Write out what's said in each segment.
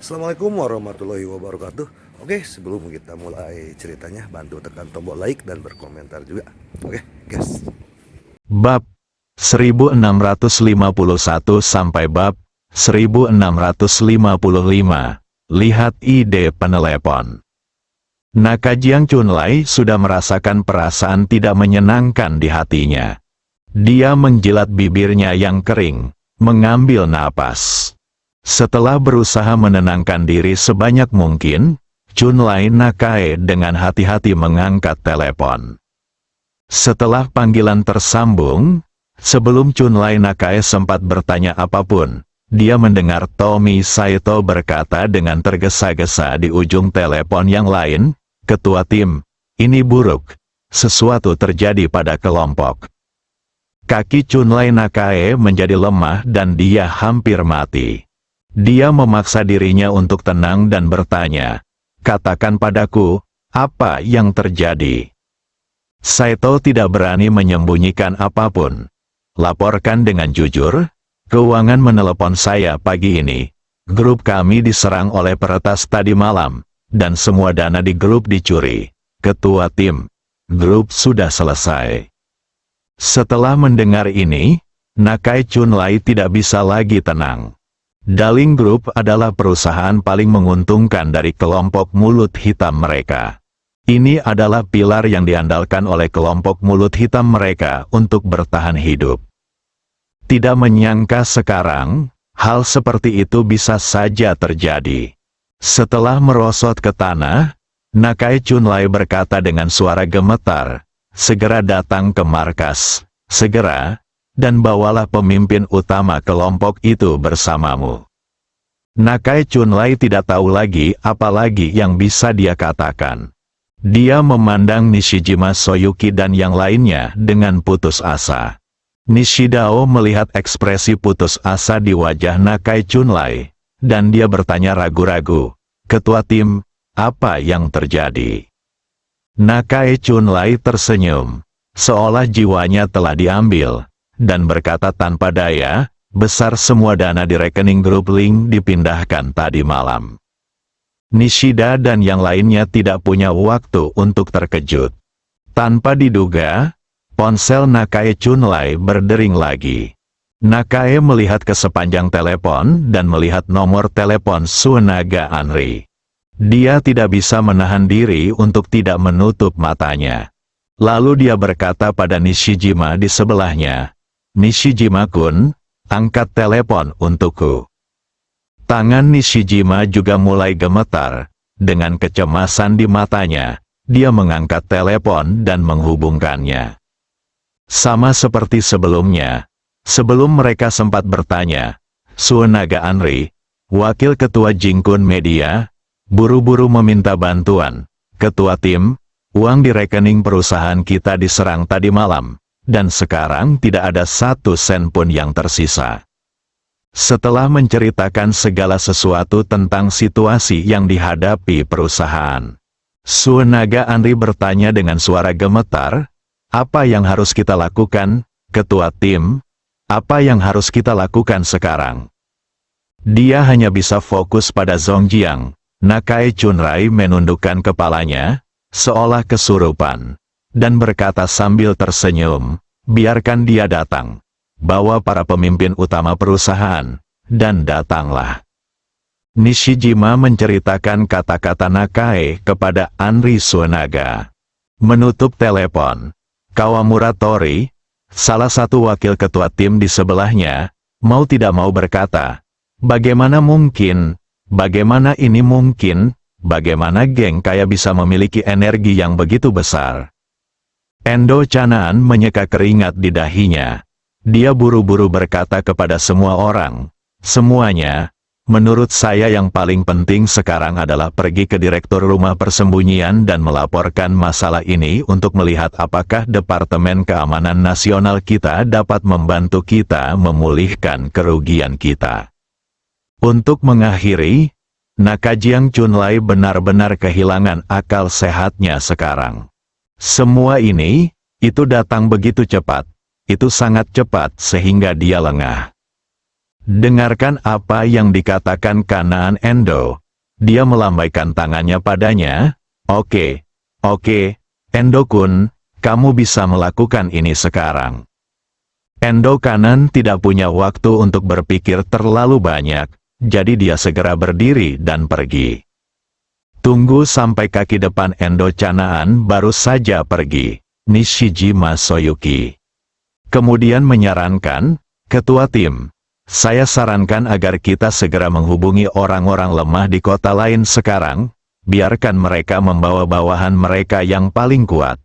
Assalamualaikum warahmatullahi wabarakatuh. Oke, sebelum kita mulai ceritanya, bantu tekan tombol like dan berkomentar juga. Oke, guys. Bab 1651 sampai bab 1655. Lihat ide penelepon. Nakajiang Chunlai sudah merasakan perasaan tidak menyenangkan di hatinya. Dia menjilat bibirnya yang kering, mengambil napas. Setelah berusaha menenangkan diri sebanyak mungkin, Chunlai Nakae dengan hati-hati mengangkat telepon. Setelah panggilan tersambung, sebelum Chunlai Nakae sempat bertanya apapun, dia mendengar Tommy Saito berkata dengan tergesa-gesa di ujung telepon yang lain, "Ketua tim, ini buruk. Sesuatu terjadi pada kelompok." Kaki Chunlai Nakae menjadi lemah dan dia hampir mati. Dia memaksa dirinya untuk tenang dan bertanya, "Katakan padaku, apa yang terjadi?" Saito tidak berani menyembunyikan apapun. "Laporkan dengan jujur, keuangan menelepon saya pagi ini. Grup kami diserang oleh peretas tadi malam, dan semua dana di grup dicuri. Ketua tim, grup sudah selesai." Setelah mendengar ini, Nakai Chunlai tidak bisa lagi tenang. Daling Group adalah perusahaan paling menguntungkan dari kelompok mulut hitam mereka. Ini adalah pilar yang diandalkan oleh kelompok mulut hitam mereka untuk bertahan hidup. Tidak menyangka sekarang, hal seperti itu bisa saja terjadi. Setelah merosot ke tanah, Nakai Chunlai berkata dengan suara gemetar, "Segera datang ke markas, segera, dan bawalah pemimpin utama kelompok itu bersamamu." Nakai Chunlai tidak tahu lagi apa lagi yang bisa dia katakan. Dia memandang Nishijima Soyuki dan yang lainnya dengan putus asa. Nishidao melihat ekspresi putus asa di wajah Nakai Chunlai, dan dia bertanya ragu-ragu, "Ketua tim, apa yang terjadi?" Nakai Chunlai tersenyum, seolah jiwanya telah diambil, dan berkata tanpa daya, "Besar semua dana di rekening grup Link dipindahkan tadi malam." Nishida dan yang lainnya tidak punya waktu untuk terkejut. Tanpa diduga, ponsel Nakai Chunlai berdering lagi. Nakae melihat ke sepanjang telepon dan melihat nomor telepon Sunaga Anri. Dia tidak bisa menahan diri untuk tidak menutup matanya. Lalu dia berkata pada Nishijima di sebelahnya, "Nishijima-kun, angkat telepon untukku." Tangan Nishijima juga mulai gemetar. Dengan kecemasan di matanya, dia mengangkat telepon dan menghubungkannya. Sama seperti sebelumnya, sebelum mereka sempat bertanya, Sunaga Anri, wakil ketua Jingkun Media, buru-buru meminta bantuan. "Ketua tim, uang di rekening perusahaan kita diserang tadi malam, dan sekarang tidak ada 1 sen pun yang tersisa." Setelah menceritakan segala sesuatu tentang situasi yang dihadapi perusahaan, Sunaga Anri bertanya dengan suara gemetar, "Apa yang harus kita lakukan, ketua tim? Apa yang harus kita lakukan sekarang?" Dia hanya bisa fokus pada Zongjiang. Nakai Chunlai menundukkan kepalanya, seolah kesurupan, dan berkata sambil tersenyum, "Biarkan dia datang. Bawa para pemimpin utama perusahaan, dan datanglah." Nishijima menceritakan kata-kata Nakai kepada Anri Sunaga. Menutup telepon, Kawamura Tori, salah satu wakil ketua tim di sebelahnya, mau tidak mau berkata, "Bagaimana mungkin? Bagaimana ini mungkin? Bagaimana geng kaya bisa memiliki energi yang begitu besar?" Endo Chanaan menyeka keringat di dahinya. Dia buru-buru berkata kepada semua orang, "Semuanya, menurut saya yang paling penting sekarang adalah pergi ke Direktur Rumah Persembunyian dan melaporkan masalah ini untuk melihat apakah Departemen Keamanan Nasional kita dapat membantu kita memulihkan kerugian kita." Untuk mengakhiri, Nakajiang Chunlai benar-benar kehilangan akal sehatnya sekarang. Semua ini, itu datang begitu cepat. Itu sangat cepat sehingga dia lengah. Dengarkan apa yang dikatakan Kanaan Endo. Dia melambaikan tangannya padanya. Oke, Endo-kun, kamu bisa melakukan ini sekarang. Endo Kanan tidak punya waktu untuk berpikir terlalu banyak, jadi dia segera berdiri dan pergi. Tunggu sampai kaki depan Endo Kanaan baru saja pergi. Nishijima Soyuki kemudian menyarankan, Ketua tim, saya sarankan agar kita segera menghubungi orang-orang lemah di kota lain sekarang, biarkan mereka membawa bawahan mereka yang paling kuat.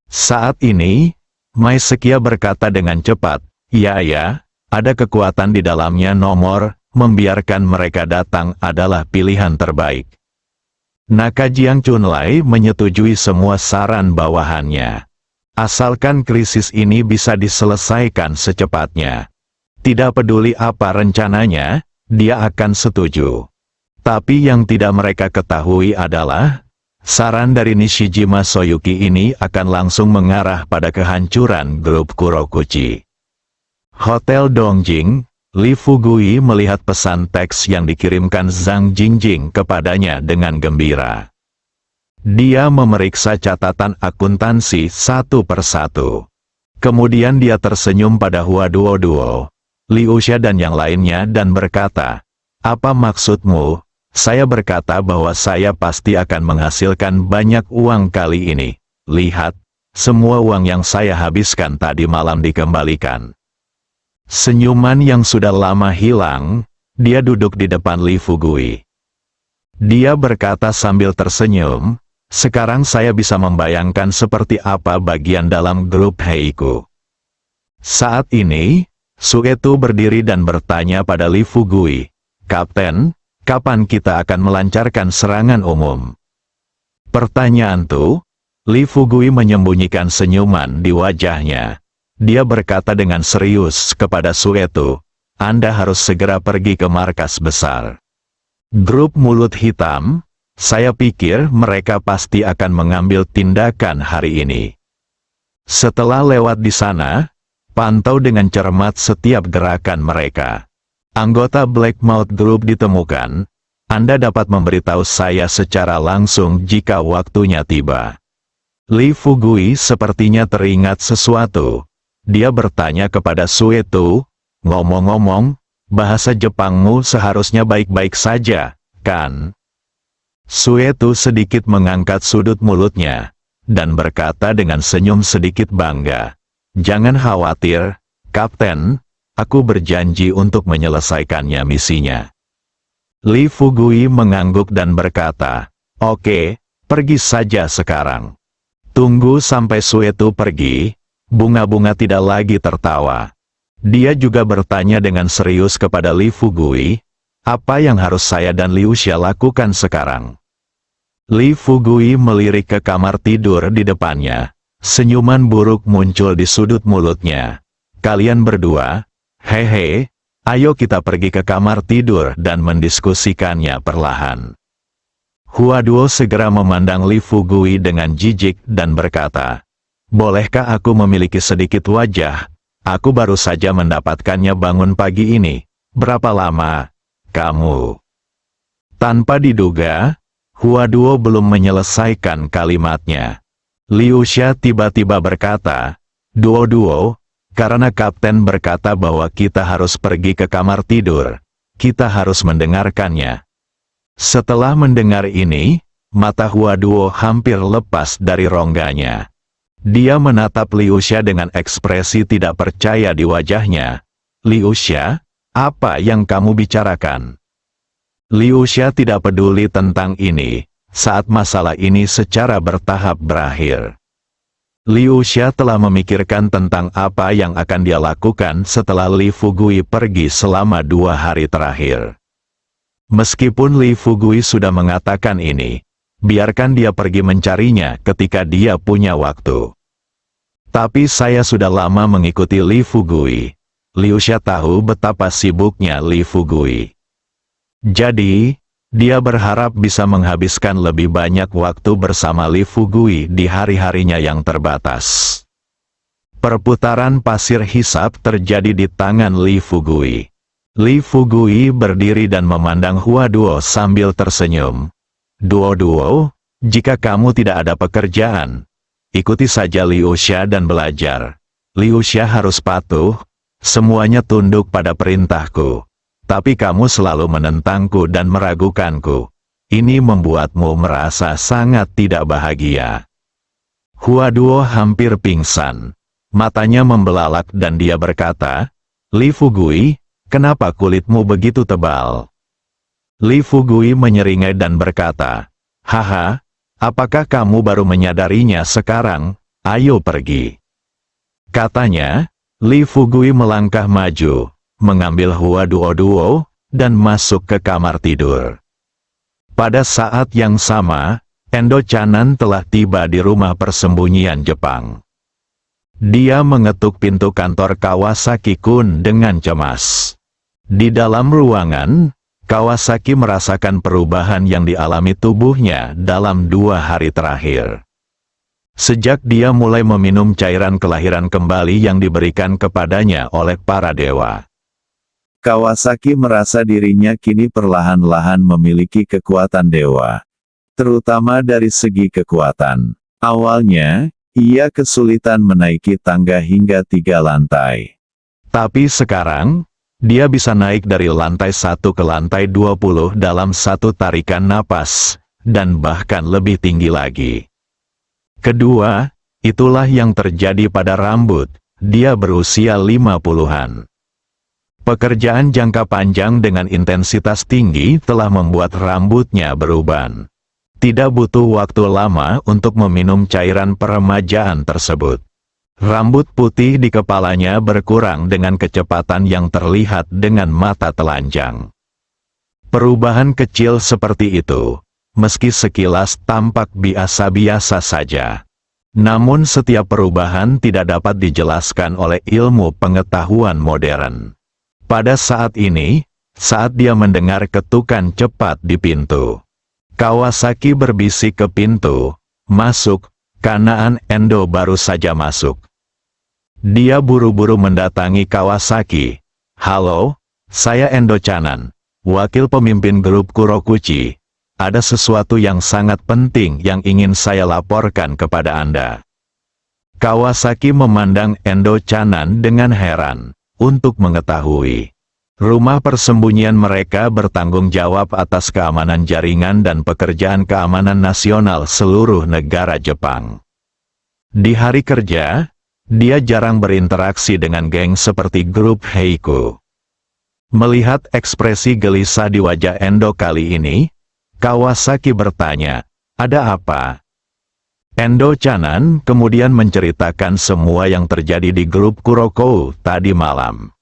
Saat ini, Mai Sekia berkata dengan cepat, ya, ada kekuatan di dalamnya nomor, membiarkan mereka datang adalah pilihan terbaik. Nakajiang Chunlai menyetujui semua saran bawahannya. Asalkan krisis ini bisa diselesaikan secepatnya. Tidak peduli apa rencananya, dia akan setuju. Tapi yang tidak mereka ketahui adalah, saran dari Nishijima Soyuki ini akan langsung mengarah pada kehancuran grup Kurokuchi. Hotel Dongjing, Li Fugui melihat pesan teks yang dikirimkan Zhang Jingjing kepadanya dengan gembira. Dia memeriksa catatan akuntansi satu persatu. Kemudian dia tersenyum pada Hua Duo, Liu Xia dan yang lainnya dan berkata, apa maksudmu? Saya berkata bahwa saya pasti akan menghasilkan banyak uang kali ini. Lihat, semua uang yang saya habiskan tadi malam dikembalikan. Senyuman yang sudah lama hilang, dia duduk di depan Li Fugui. Dia berkata sambil tersenyum, sekarang saya bisa membayangkan seperti apa bagian dalam grup Heiku. Saat ini, Sueto berdiri dan bertanya pada Li Fugui, Kapten, kapan kita akan melancarkan serangan umum? Pertanyaan itu, Li Fugui menyembunyikan senyuman di wajahnya. Dia berkata dengan serius kepada Sueto, Anda harus segera pergi ke markas besar. Grup Mulut Hitam, saya pikir mereka pasti akan mengambil tindakan hari ini. Setelah lewat di sana, pantau dengan cermat setiap gerakan mereka. Anggota Blackmouth Group ditemukan, Anda dapat memberitahu saya secara langsung jika waktunya tiba. Li Fugui sepertinya teringat sesuatu. Dia bertanya kepada Sueto, ngomong-ngomong, bahasa Jepangmu seharusnya baik-baik saja, kan? Sueto sedikit mengangkat sudut mulutnya, dan berkata dengan senyum sedikit bangga, jangan khawatir, Kapten, aku berjanji untuk menyelesaikannya misinya. Li Fugui mengangguk dan berkata, oke, pergi saja sekarang. Tunggu sampai Sueto pergi. Bunga-bunga tidak lagi tertawa. Dia juga bertanya dengan serius kepada Li Fugui, apa yang harus saya dan Liu Xia lakukan sekarang? Li Fugui melirik ke kamar tidur di depannya. Senyuman buruk muncul di sudut mulutnya. Kalian berdua, hehe, ayo kita pergi ke kamar tidur dan mendiskusikannya perlahan. Hua Duo segera memandang Li Fugui dengan jijik dan berkata, bolehkah aku memiliki sedikit wajah? Aku baru saja mendapatkannya bangun pagi ini. Berapa lama? Kamu? Tanpa diduga, Hua Duo belum menyelesaikan kalimatnya. Liu Xia tiba-tiba berkata, Duo, karena Kapten berkata bahwa kita harus pergi ke kamar tidur, kita harus mendengarkannya. Setelah mendengar ini, mata Hua Duo hampir lepas dari rongganya. Dia menatap Liu Xia dengan ekspresi tidak percaya di wajahnya. Liu Xia, apa yang kamu bicarakan? Liu Xia tidak peduli tentang ini, saat masalah ini secara bertahap berakhir. Liu Xia telah memikirkan tentang apa yang akan dia lakukan setelah Li Fugui pergi selama 2 hari terakhir. Meskipun Li Fugui sudah mengatakan ini, biarkan dia pergi mencarinya ketika dia punya waktu. Tapi saya sudah lama mengikuti Li Fugui. Liu Xia tahu betapa sibuknya Li Fugui. Jadi, dia berharap bisa menghabiskan lebih banyak waktu bersama Li Fugui di hari-harinya yang terbatas. Perputaran pasir hisap terjadi di tangan Li Fugui. Li Fugui berdiri dan memandang Hua Duo sambil tersenyum. Duo, jika kamu tidak ada pekerjaan, ikuti saja Liu Xia dan belajar. Liu Xia harus patuh, semuanya tunduk pada perintahku. Tapi kamu selalu menentangku dan meragukanku. Ini membuatmu merasa sangat tidak bahagia. Hua Duo hampir pingsan. Matanya membelalak dan dia berkata, Li Fugui, kenapa kulitmu begitu tebal? Li Fugui menyeringai dan berkata, haha, apakah kamu baru menyadarinya sekarang? Ayo pergi. Katanya, Li Fugui melangkah maju, mengambil Hua Duo, dan masuk ke kamar tidur. Pada saat yang sama, Endo Canan telah tiba di rumah persembunyian Jepang. Dia mengetuk pintu kantor Kawasaki Kun dengan cemas. Di dalam ruangan, Kawasaki merasakan perubahan yang dialami tubuhnya dalam 2 hari terakhir. Sejak dia mulai meminum cairan kelahiran kembali yang diberikan kepadanya oleh para dewa. Kawasaki merasa dirinya kini perlahan-lahan memiliki kekuatan dewa. Terutama dari segi kekuatan. Awalnya, ia kesulitan menaiki tangga hingga 3 lantai. Tapi sekarang, dia bisa naik dari lantai 1 ke lantai 20 dalam 1 tarikan napas, dan bahkan lebih tinggi lagi. Kedua, itulah yang terjadi pada rambut, dia berusia 50-an. Pekerjaan jangka panjang dengan intensitas tinggi telah membuat rambutnya beruban. Tidak butuh waktu lama untuk meminum cairan peremajaan tersebut. Rambut putih di kepalanya berkurang dengan kecepatan yang terlihat dengan mata telanjang. Perubahan kecil seperti itu, meski sekilas tampak biasa-biasa saja. Namun setiap perubahan tidak dapat dijelaskan oleh ilmu pengetahuan modern. Pada saat ini, saat dia mendengar ketukan cepat di pintu, Kawasaki berbisik ke pintu, masuk, Kanaan Endo baru saja masuk. Dia buru-buru mendatangi Kawasaki. Halo, saya Endo Canan, wakil pemimpin grup Kurokuchi. Ada sesuatu yang sangat penting yang ingin saya laporkan kepada Anda. Kawasaki memandang Endo Canan dengan heran, untuk mengetahui. Rumah persembunyian mereka bertanggung jawab atas keamanan jaringan dan pekerjaan keamanan nasional seluruh negara Jepang. Di hari kerja, dia jarang berinteraksi dengan geng seperti grup Heiku. Melihat ekspresi gelisah di wajah Endo kali ini, Kawasaki bertanya, ada apa? Endo Canan kemudian menceritakan semua yang terjadi di grup Kuroko tadi malam.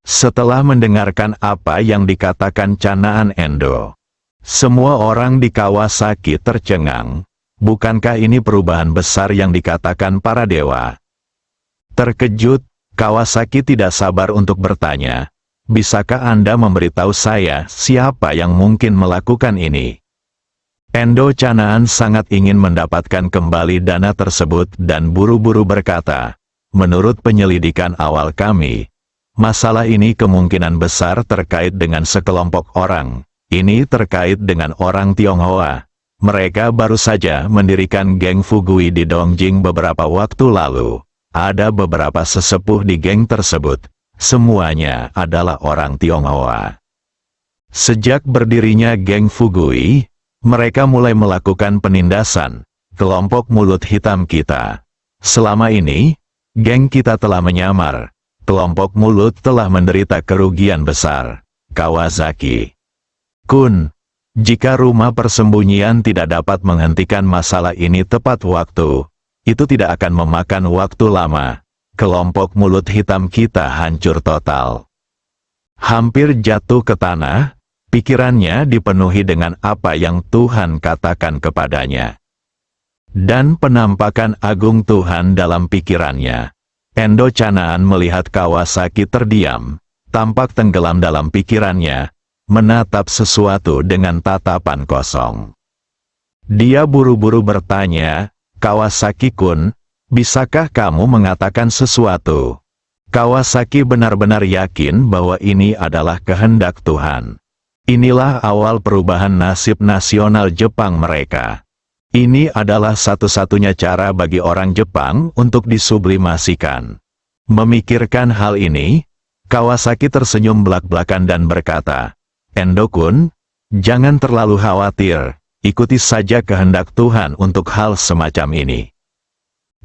Setelah mendengarkan apa yang dikatakan Canaan Endo, semua orang di Kawasaki tercengang. Bukankah ini perubahan besar yang dikatakan para dewa? Terkejut, Kawasaki tidak sabar untuk bertanya, bisakah Anda memberitahu saya siapa yang mungkin melakukan ini? Endo Canaan sangat ingin mendapatkan kembali dana tersebut dan buru-buru berkata, menurut penyelidikan awal kami, masalah ini kemungkinan besar terkait dengan sekelompok orang. Ini terkait dengan orang Tionghoa. Mereka baru saja mendirikan geng Fugui di Dongjing beberapa waktu lalu. Ada beberapa sesepuh di geng tersebut. Semuanya adalah orang Tionghoa. Sejak berdirinya geng Fugui, mereka mulai melakukan penindasan kelompok mulut hitam kita. Selama ini, geng kita telah menyamar. Kelompok mulut telah menderita kerugian besar. Kawasaki Kun, jika rumah persembunyian tidak dapat menghentikan masalah ini tepat waktu, itu tidak akan memakan waktu lama. Kelompok mulut hitam kita hancur total. Hampir jatuh ke tanah, pikirannya dipenuhi dengan apa yang Tuhan katakan kepadanya. Dan penampakan agung Tuhan dalam pikirannya. Endo Canaan melihat Kawasaki terdiam, tampak tenggelam dalam pikirannya, menatap sesuatu dengan tatapan kosong. Dia buru-buru bertanya, Kawasaki-kun, bisakah kamu mengatakan sesuatu? Kawasaki benar-benar yakin bahwa ini adalah kehendak Tuhan. Inilah awal perubahan nasib nasional Jepang mereka. Ini adalah satu-satunya cara bagi orang Jepang untuk disublimasikan. Memikirkan hal ini, Kawasaki tersenyum belak-belakan dan berkata, "Endo-kun, jangan terlalu khawatir, ikuti saja kehendak Tuhan untuk hal semacam ini."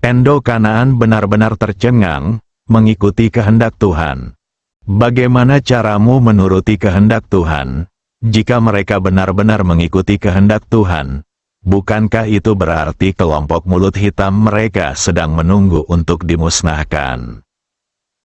Endo Kanaan benar-benar tercengang, mengikuti kehendak Tuhan. Bagaimana caramu menuruti kehendak Tuhan? Jika mereka benar-benar mengikuti kehendak Tuhan, bukankah itu berarti kelompok mulut hitam mereka sedang menunggu untuk dimusnahkan?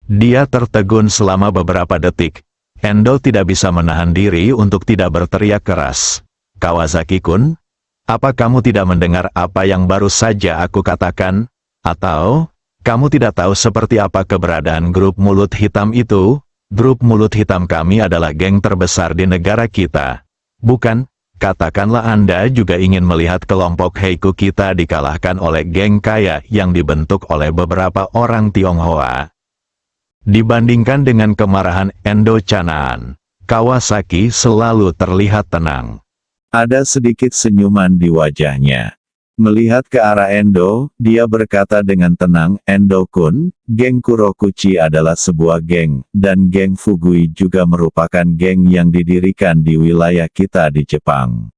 Dia tertegun selama beberapa detik. Endo tidak bisa menahan diri untuk tidak berteriak keras. "Kawasaki-kun, apa kamu tidak mendengar apa yang baru saja aku katakan? Atau kamu tidak tahu seperti apa keberadaan grup mulut hitam itu? Grup mulut hitam kami adalah geng terbesar di negara kita. Bukan, katakanlah Anda juga ingin melihat kelompok Heiku kita dikalahkan oleh geng kaya yang dibentuk oleh beberapa orang Tionghoa." Dibandingkan dengan kemarahan Endo Kanaan, Kawasaki selalu terlihat tenang. Ada sedikit senyuman di wajahnya. Melihat ke arah Endo, dia berkata dengan tenang, "Endo-kun, geng Kurokuchi adalah sebuah geng, dan geng Fugui juga merupakan geng yang didirikan di wilayah kita di Jepang.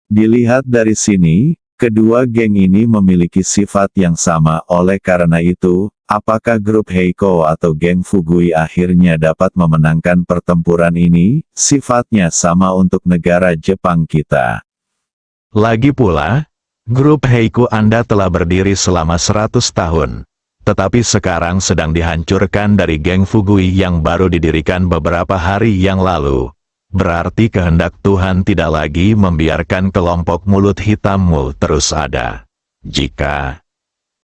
Dilihat dari sini, kedua geng ini memiliki sifat yang sama. Oleh karena itu, apakah grup Heiko atau geng Fugui akhirnya dapat memenangkan pertempuran ini? Sifatnya sama untuk negara Jepang kita. Lagi pula, grup Heiku Anda telah berdiri selama 100 tahun, tetapi sekarang sedang dihancurkan dari geng Fugui yang baru didirikan beberapa hari yang lalu. Berarti kehendak Tuhan tidak lagi membiarkan kelompok mulut hitammu terus ada. Jika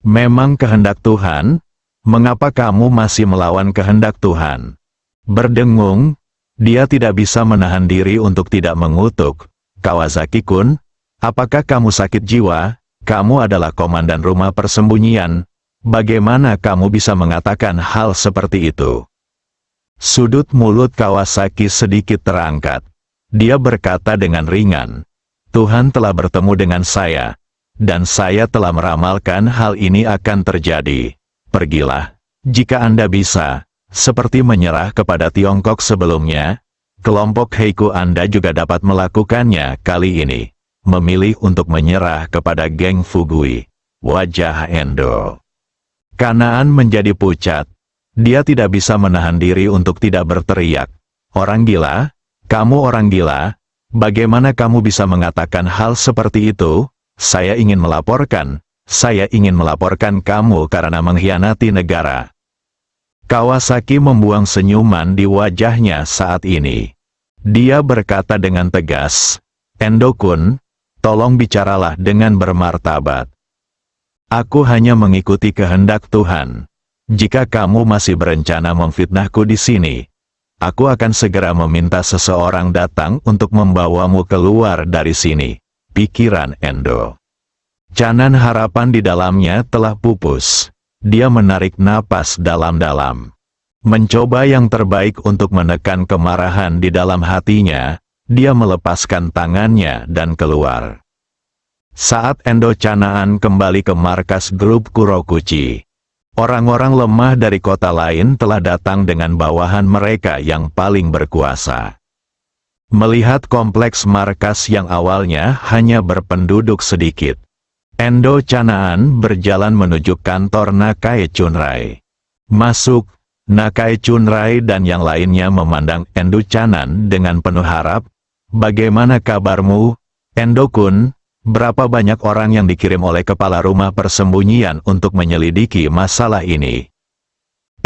memang kehendak Tuhan, mengapa kamu masih melawan kehendak Tuhan?" Berdengung, dia tidak bisa menahan diri untuk tidak mengutuk. "Kawasaki-kun, apakah kamu sakit jiwa? Kamu adalah komandan rumah persembunyian. Bagaimana kamu bisa mengatakan hal seperti itu?" Sudut mulut Kawasaki sedikit terangkat. Dia berkata dengan ringan, "Tuhan telah bertemu dengan saya, dan saya telah meramalkan hal ini akan terjadi. Pergilah, jika Anda bisa, seperti menyerah kepada Tiongkok sebelumnya. Kelompok Heiku Anda juga dapat melakukannya kali ini. Memilih untuk menyerah kepada geng Fugui." Wajah Endo Kanaan menjadi pucat. Dia tidak bisa menahan diri untuk tidak berteriak. "Orang gila? Kamu orang gila? Bagaimana kamu bisa mengatakan hal seperti itu? Saya ingin melaporkan. Saya ingin melaporkan kamu karena mengkhianati negara." Kawasaki membuang senyuman di wajahnya saat ini. Dia berkata dengan tegas, "Endo-kun, tolong bicaralah dengan bermartabat. Aku hanya mengikuti kehendak Tuhan. Jika kamu masih berencana memfitnahku di sini, aku akan segera meminta seseorang datang untuk membawamu keluar dari sini." Pikiran Endo Kanaan harapan di dalamnya telah pupus. Dia menarik napas dalam-dalam. Mencoba yang terbaik untuk menekan kemarahan di dalam hatinya, dia melepaskan tangannya dan keluar. Saat Endo Kanaan kembali ke markas grup Kurokuchi, orang-orang lemah dari kota lain telah datang dengan bawahan mereka yang paling berkuasa. Melihat kompleks markas yang awalnya hanya berpenduduk sedikit, Endo Kanaan berjalan menuju kantor Nakae Chunrai. Masuk, Nakae Chunrai dan yang lainnya memandang Endo Kanaan dengan penuh harap. "Bagaimana kabarmu, Endo-kun? Berapa banyak orang yang dikirim oleh kepala rumah persembunyian untuk menyelidiki masalah ini?"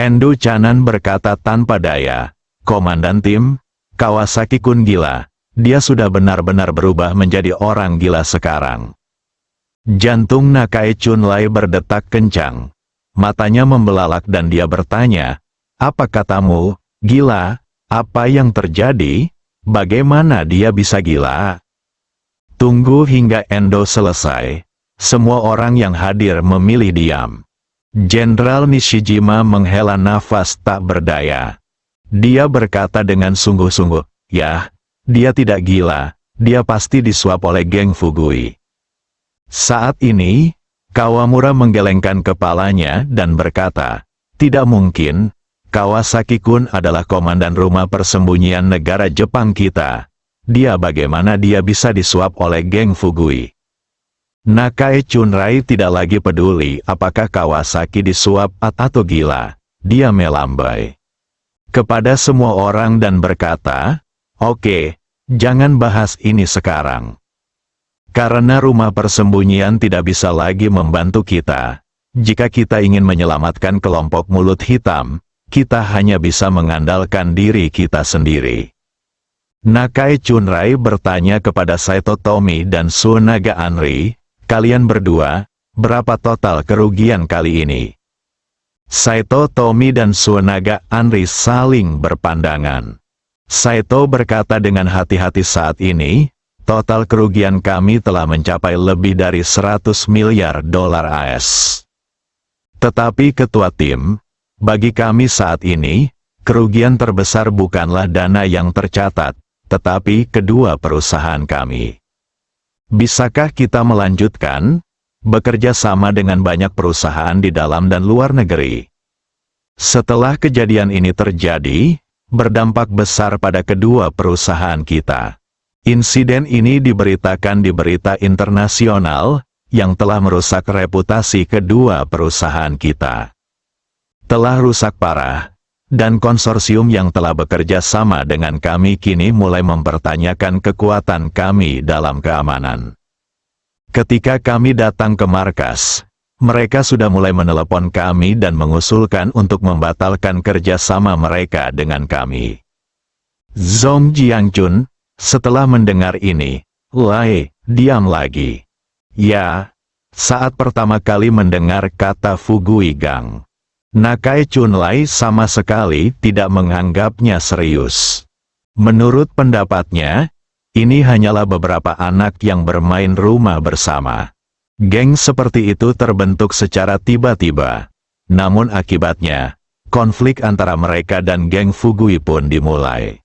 Endo Kanaan berkata tanpa daya, "Komandan tim, Kawasaki-kun gila. Dia sudah benar-benar berubah menjadi orang gila sekarang." Jantung Nakae Chunrai berdetak kencang. Matanya membelalak dan dia bertanya, "Apa katamu, gila? Apa yang terjadi? Bagaimana dia bisa gila?" Tunggu hingga Endo selesai. Semua orang yang hadir memilih diam. Jenderal Nishijima menghela nafas tak berdaya. Dia berkata dengan sungguh-sungguh, "Yah, dia tidak gila, dia pasti disuap oleh geng Fugui." Saat ini, Kawamura menggelengkan kepalanya dan berkata, "Tidak mungkin, Kawasaki-kun adalah komandan rumah persembunyian negara Jepang kita. Bagaimana dia bisa disuap oleh geng Fugui?" Nakai Chunrai tidak lagi peduli apakah Kawasaki disuap atau gila. Dia melambai kepada semua orang dan berkata, "Oke, jangan bahas ini sekarang. Karena rumah persembunyian tidak bisa lagi membantu kita. Jika kita ingin menyelamatkan kelompok mulut hitam, kita hanya bisa mengandalkan diri kita sendiri." Nakai Chunrai bertanya kepada Saito Tomi dan Tsunaga Anri, "Kalian berdua, berapa total kerugian kali ini?" Saito Tomi dan Tsunaga Anri saling berpandangan. Saito berkata dengan hati-hati, "Saat ini, total kerugian kami telah mencapai lebih dari 100 miliar dolar AS. Tetapi ketua tim, bagi kami saat ini, kerugian terbesar bukanlah dana yang tercatat, tetapi kedua perusahaan kami. Bisakah kita melanjutkan bekerja sama dengan banyak perusahaan di dalam dan luar negeri?" Setelah kejadian ini terjadi, berdampak besar pada kedua perusahaan kita. Insiden ini diberitakan di berita internasional, yang telah merusak reputasi kedua perusahaan kita. Telah rusak parah, dan konsorsium yang telah bekerja sama dengan kami kini mulai mempertanyakan kekuatan kami dalam keamanan. Ketika kami datang ke markas, mereka sudah mulai menelepon kami dan mengusulkan untuk membatalkan kerjasama mereka dengan kami. Zong Jiangchun, setelah mendengar ini, diam lagi. Ya, saat pertama kali mendengar kata Fugui Gang, Nakai Chunrai sama sekali tidak menganggapnya serius. Menurut pendapatnya, ini hanyalah beberapa anak yang bermain rumah bersama. Geng seperti itu terbentuk secara tiba-tiba. Namun akibatnya, konflik antara mereka dan geng Fugui pun dimulai.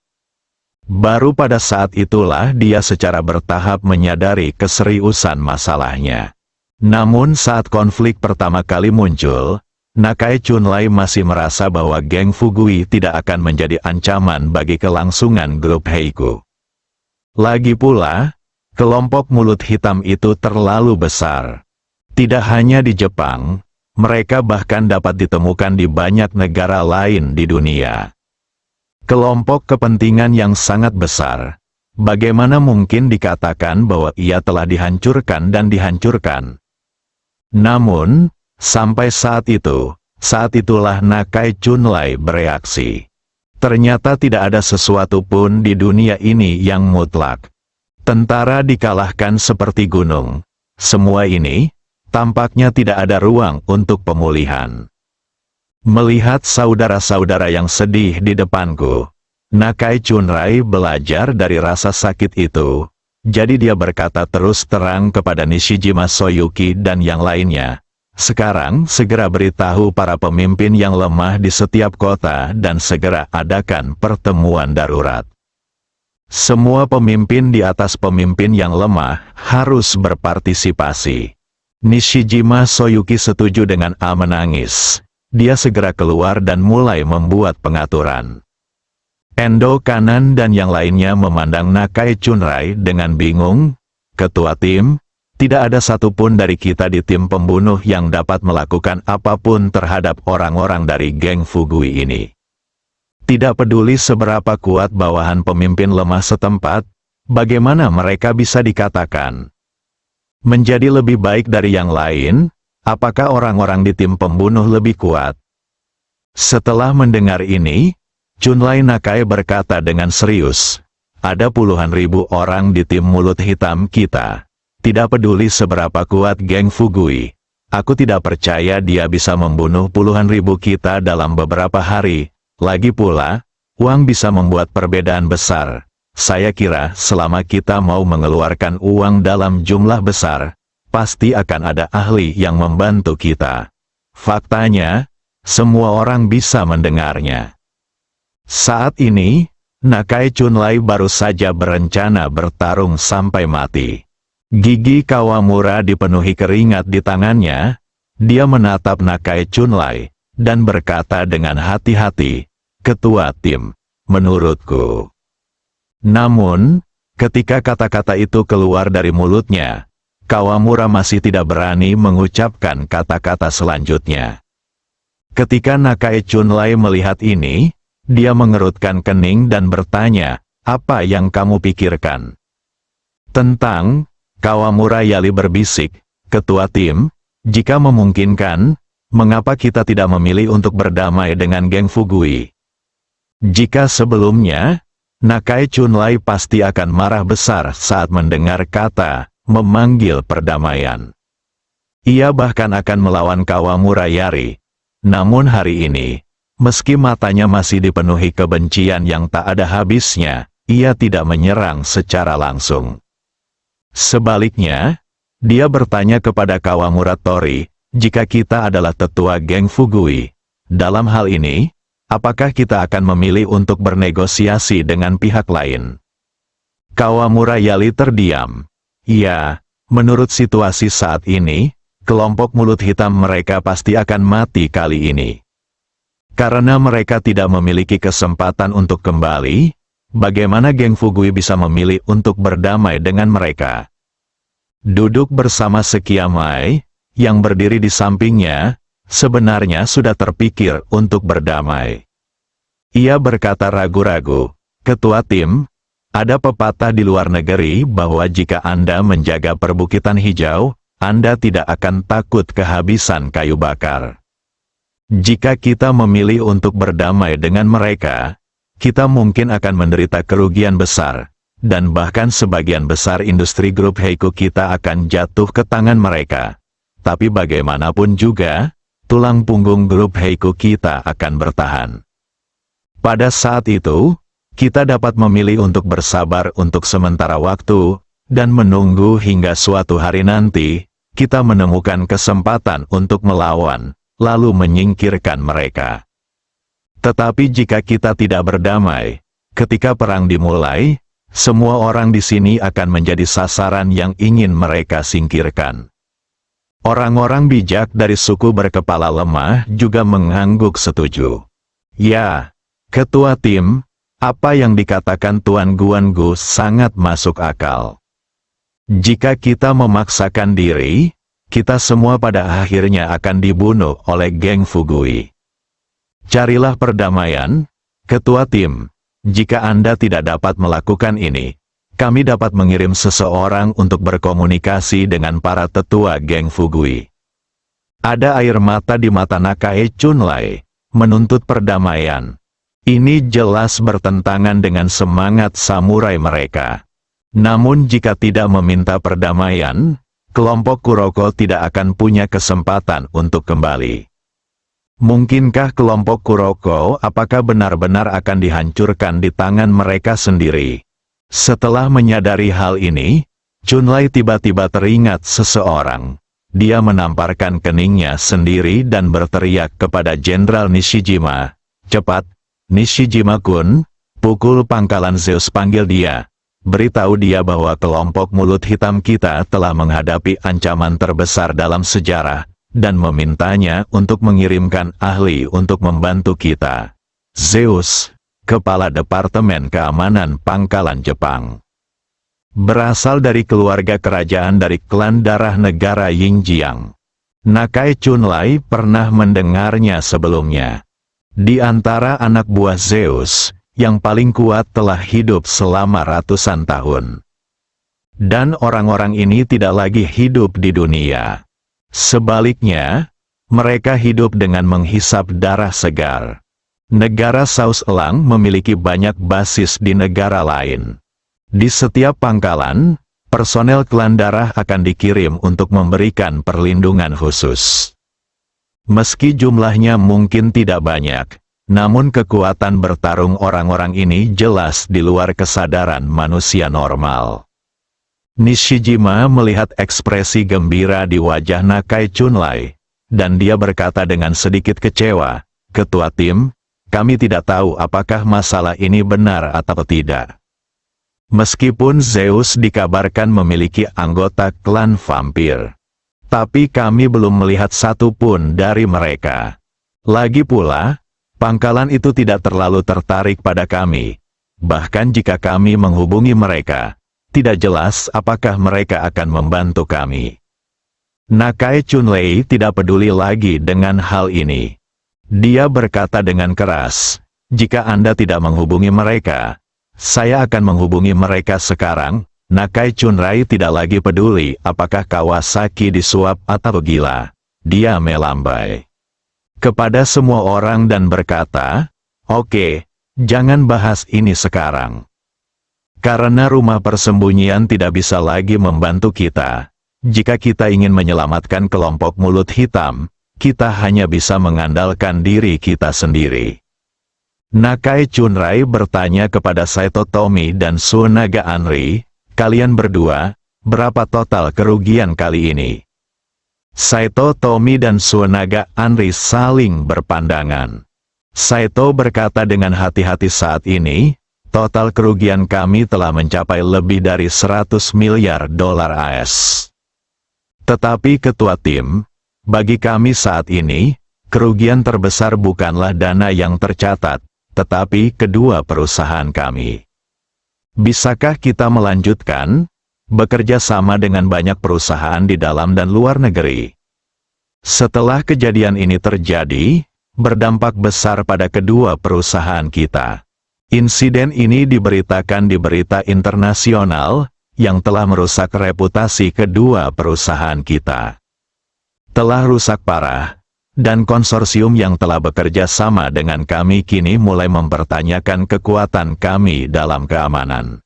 Baru pada saat itulah dia secara bertahap menyadari keseriusan masalahnya. Namun saat konflik pertama kali muncul, Nakai Chunrai masih merasa bahwa geng Fugui tidak akan menjadi ancaman bagi kelangsungan grup Heiku. Lagi pula, kelompok mulut hitam itu terlalu besar. Tidak hanya di Jepang, mereka bahkan dapat ditemukan di banyak negara lain di dunia. Kelompok kepentingan yang sangat besar. Bagaimana mungkin dikatakan bahwa ia telah dihancurkan dan dihancurkan? Namun, sampai saat itulah Nakai Chunrai bereaksi. Ternyata tidak ada sesuatu pun di dunia ini yang mutlak. Tentara dikalahkan seperti gunung. Semua ini, tampaknya tidak ada ruang untuk pemulihan. Melihat saudara-saudara yang sedih di depanku, Nakai Chunrai belajar dari rasa sakit itu. Jadi dia berkata terus terang kepada Nishijima Soyuki dan yang lainnya, "Sekarang segera beritahu para pemimpin yang lemah di setiap kota dan segera adakan pertemuan darurat. Semua pemimpin di atas pemimpin yang lemah harus berpartisipasi." Nishijima Soyuki setuju dengan A menangis. Dia segera keluar dan mulai membuat pengaturan. Endo Kanan dan yang lainnya memandang Nakai Chunrai dengan bingung. "Ketua tim, tidak ada satupun dari kita di tim pembunuh yang dapat melakukan apapun terhadap orang-orang dari geng Fugui ini. Tidak peduli seberapa kuat bawahan pemimpin lemah setempat, bagaimana mereka bisa dikatakan menjadi lebih baik dari yang lain? Apakah orang-orang di tim pembunuh lebih kuat?" Setelah mendengar ini, Chunrai Nakai berkata dengan serius, "Ada puluhan ribu orang di tim mulut hitam kita. Tidak peduli seberapa kuat geng Fugui. Aku tidak percaya dia bisa membunuh puluhan ribu kita dalam beberapa hari. Lagi pula, uang bisa membuat perbedaan besar. Saya kira selama kita mau mengeluarkan uang dalam jumlah besar, pasti akan ada ahli yang membantu kita." Faktanya, semua orang bisa mendengarnya. Saat ini, Nakai Chunlai baru saja berencana bertarung sampai mati. Gigi Kawamura dipenuhi keringat di tangannya. Dia menatap Nakai Chunlai dan berkata dengan hati-hati, "Ketua tim, menurutku." Namun, ketika kata-kata itu keluar dari mulutnya, Kawamura masih tidak berani mengucapkan kata-kata selanjutnya. Ketika Nakai Chunlai melihat ini, dia mengerutkan kening dan bertanya, "Apa yang kamu pikirkan?" "Tentang," Kawamura Yali berbisik, "Ketua tim, jika memungkinkan, mengapa kita tidak memilih untuk berdamai dengan geng Fugui?" Jika sebelumnya, Nakai Chunlai pasti akan marah besar saat mendengar kata memanggil perdamaian. Ia bahkan akan melawan Kawamura Yari. Namun hari ini, meski matanya masih dipenuhi kebencian yang tak ada habisnya, ia tidak menyerang secara langsung. Sebaliknya, dia bertanya kepada Kawamura Tori, "Jika kita adalah tetua geng Fugui, dalam hal ini, apakah kita akan memilih untuk bernegosiasi dengan pihak lain?" Kawamura Yali terdiam. "Ya, menurut situasi saat ini, kelompok mulut hitam mereka pasti akan mati kali ini. Karena mereka tidak memiliki kesempatan untuk kembali, bagaimana geng Fugui bisa memilih untuk berdamai dengan mereka?" Duduk bersama Sekiamai, yang berdiri di sampingnya, sebenarnya sudah terpikir untuk berdamai. Ia berkata ragu-ragu, "Ketua tim, ada pepatah di luar negeri bahwa jika Anda menjaga perbukitan hijau, Anda tidak akan takut kehabisan kayu bakar. Jika kita memilih untuk berdamai dengan mereka, kita mungkin akan menderita kerugian besar, dan bahkan sebagian besar industri grup Heiku kita akan jatuh ke tangan mereka. Tapi bagaimanapun juga, tulang punggung grup Heiku kita akan bertahan. Pada saat itu, kita dapat memilih untuk bersabar untuk sementara waktu, dan menunggu hingga suatu hari nanti, kita menemukan kesempatan untuk melawan, lalu menyingkirkan mereka. Tetapi jika kita tidak berdamai, ketika perang dimulai, semua orang di sini akan menjadi sasaran yang ingin mereka singkirkan." Orang-orang bijak dari suku berkepala lemah juga mengangguk setuju. "Ya, ketua tim, apa yang dikatakan Tuan Guan Gu sangat masuk akal. Jika kita memaksakan diri, kita semua pada akhirnya akan dibunuh oleh geng Fugui. Carilah perdamaian, ketua tim. Jika Anda tidak dapat melakukan ini, kami dapat mengirim seseorang untuk berkomunikasi dengan para tetua geng Fugui." Ada air mata di mata Nakai Chunlai, menuntut perdamaian. Ini jelas bertentangan dengan semangat samurai mereka. Namun jika tidak meminta perdamaian, kelompok Kuroko tidak akan punya kesempatan untuk kembali. Mungkinkah kelompok Kuroko apakah benar-benar akan dihancurkan di tangan mereka sendiri? Setelah menyadari hal ini, Chunlai tiba-tiba teringat seseorang. Dia menamparkan keningnya sendiri dan berteriak kepada Jenderal Nishijima, "Cepat, Nishijima-kun, pukul pangkalan Zeus, panggil dia. Beritahu dia bahwa kelompok mulut hitam kita telah menghadapi ancaman terbesar dalam sejarah, dan memintanya untuk mengirimkan ahli untuk membantu kita." Zeus, kepala Departemen Keamanan Pangkalan Jepang, berasal dari keluarga kerajaan dari klan darah negara Yingjiang. Nakai Chunlai pernah mendengarnya sebelumnya. Di antara anak buah Zeus, yang paling kuat telah hidup selama ratusan tahun. Dan orang-orang ini tidak lagi hidup di dunia. Sebaliknya, mereka hidup dengan menghisap darah segar. Negara Saus Elang memiliki banyak basis di negara lain. Di setiap pangkalan, personel klan darah akan dikirim untuk memberikan perlindungan khusus. Meski jumlahnya mungkin tidak banyak, namun kekuatan bertarung orang-orang ini jelas di luar kesadaran manusia normal. Nishijima melihat ekspresi gembira di wajah Nakai Chunlai. dan dia berkata dengan sedikit kecewa, "Ketua tim, kami tidak tahu apakah masalah ini benar atau tidak. Meskipun Zeus dikabarkan memiliki anggota klan vampir, tapi kami belum melihat satu pun dari mereka. Lagi pula, pangkalan itu tidak terlalu tertarik pada kami. Bahkan jika kami menghubungi mereka, tidak jelas apakah mereka akan membantu kami." Nakai Chunlei tidak peduli lagi dengan hal ini. Dia berkata dengan keras, "Jika Anda tidak menghubungi mereka, saya akan menghubungi mereka sekarang." Nakai Chunlei tidak lagi peduli apakah Kawasaki disuap atau gila. Dia melambai kepada semua orang dan berkata, "Oke, jangan bahas ini sekarang. Karena rumah persembunyian tidak bisa lagi membantu kita. Jika kita ingin menyelamatkan kelompok mulut hitam, kita hanya bisa mengandalkan diri kita sendiri." Nakai Chunlei bertanya kepada Saito Tomi dan Tsunaga Anri, "Kalian berdua, berapa total kerugian kali ini?" Saito Tomi dan Tsunaga Anri saling berpandangan. Saito berkata dengan hati-hati, "Saat ini, total kerugian kami telah mencapai lebih dari 100 miliar dolar AS. Tetapi ketua tim, bagi kami saat ini, kerugian terbesar bukanlah dana yang tercatat, tetapi kedua perusahaan kami. Bisakah kita melanjutkan bekerja sama dengan banyak perusahaan di dalam dan luar negeri?" Setelah kejadian ini terjadi, berdampak besar pada kedua perusahaan kita. Insiden ini diberitakan di berita internasional, yang telah merusak reputasi kedua perusahaan kita. Telah rusak parah, dan konsorsium yang telah bekerja sama dengan kami kini mulai mempertanyakan kekuatan kami dalam keamanan.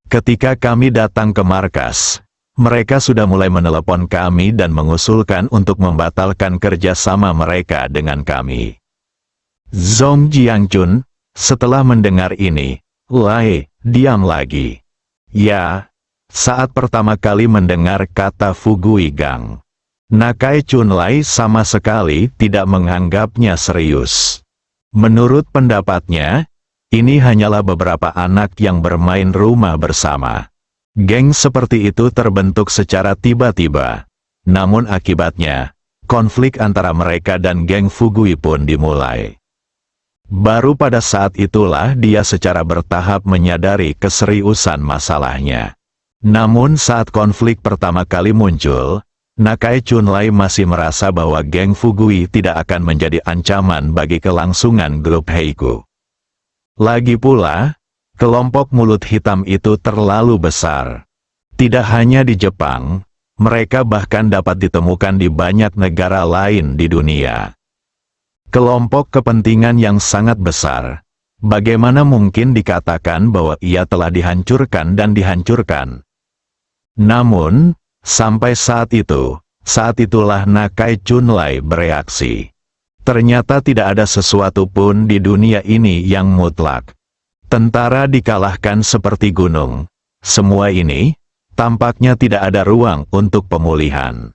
Ketika kami datang ke markas, mereka sudah mulai menelepon kami dan mengusulkan untuk membatalkan kerjasama mereka dengan kami. Zhong Jiangchun, setelah mendengar ini, diam lagi. Ya, saat pertama kali mendengar kata Fugui Gang, Nakai Chunlei sama sekali tidak menganggapnya serius. Menurut pendapatnya, ini hanyalah beberapa anak yang bermain rumah bersama. Geng seperti itu terbentuk secara tiba-tiba. Namun akibatnya, konflik antara mereka dan geng Fugui pun dimulai. Baru pada saat itulah dia secara bertahap menyadari keseriusan masalahnya. Namun saat konflik pertama kali muncul, Nakai Chunlei masih merasa bahwa geng Fugui tidak akan menjadi ancaman bagi kelangsungan grup Heiku. Lagi pula, kelompok mulut hitam itu terlalu besar. Tidak hanya di Jepang, mereka bahkan dapat ditemukan di banyak negara lain di dunia. Kelompok kepentingan yang sangat besar. Bagaimana mungkin dikatakan bahwa ia telah dihancurkan dan dihancurkan? Namun, sampai saat itulah Nakai Chunlei bereaksi. Ternyata tidak ada sesuatu pun di dunia ini yang mutlak. Tentara dikalahkan seperti gunung. Semua ini, tampaknya tidak ada ruang untuk pemulihan.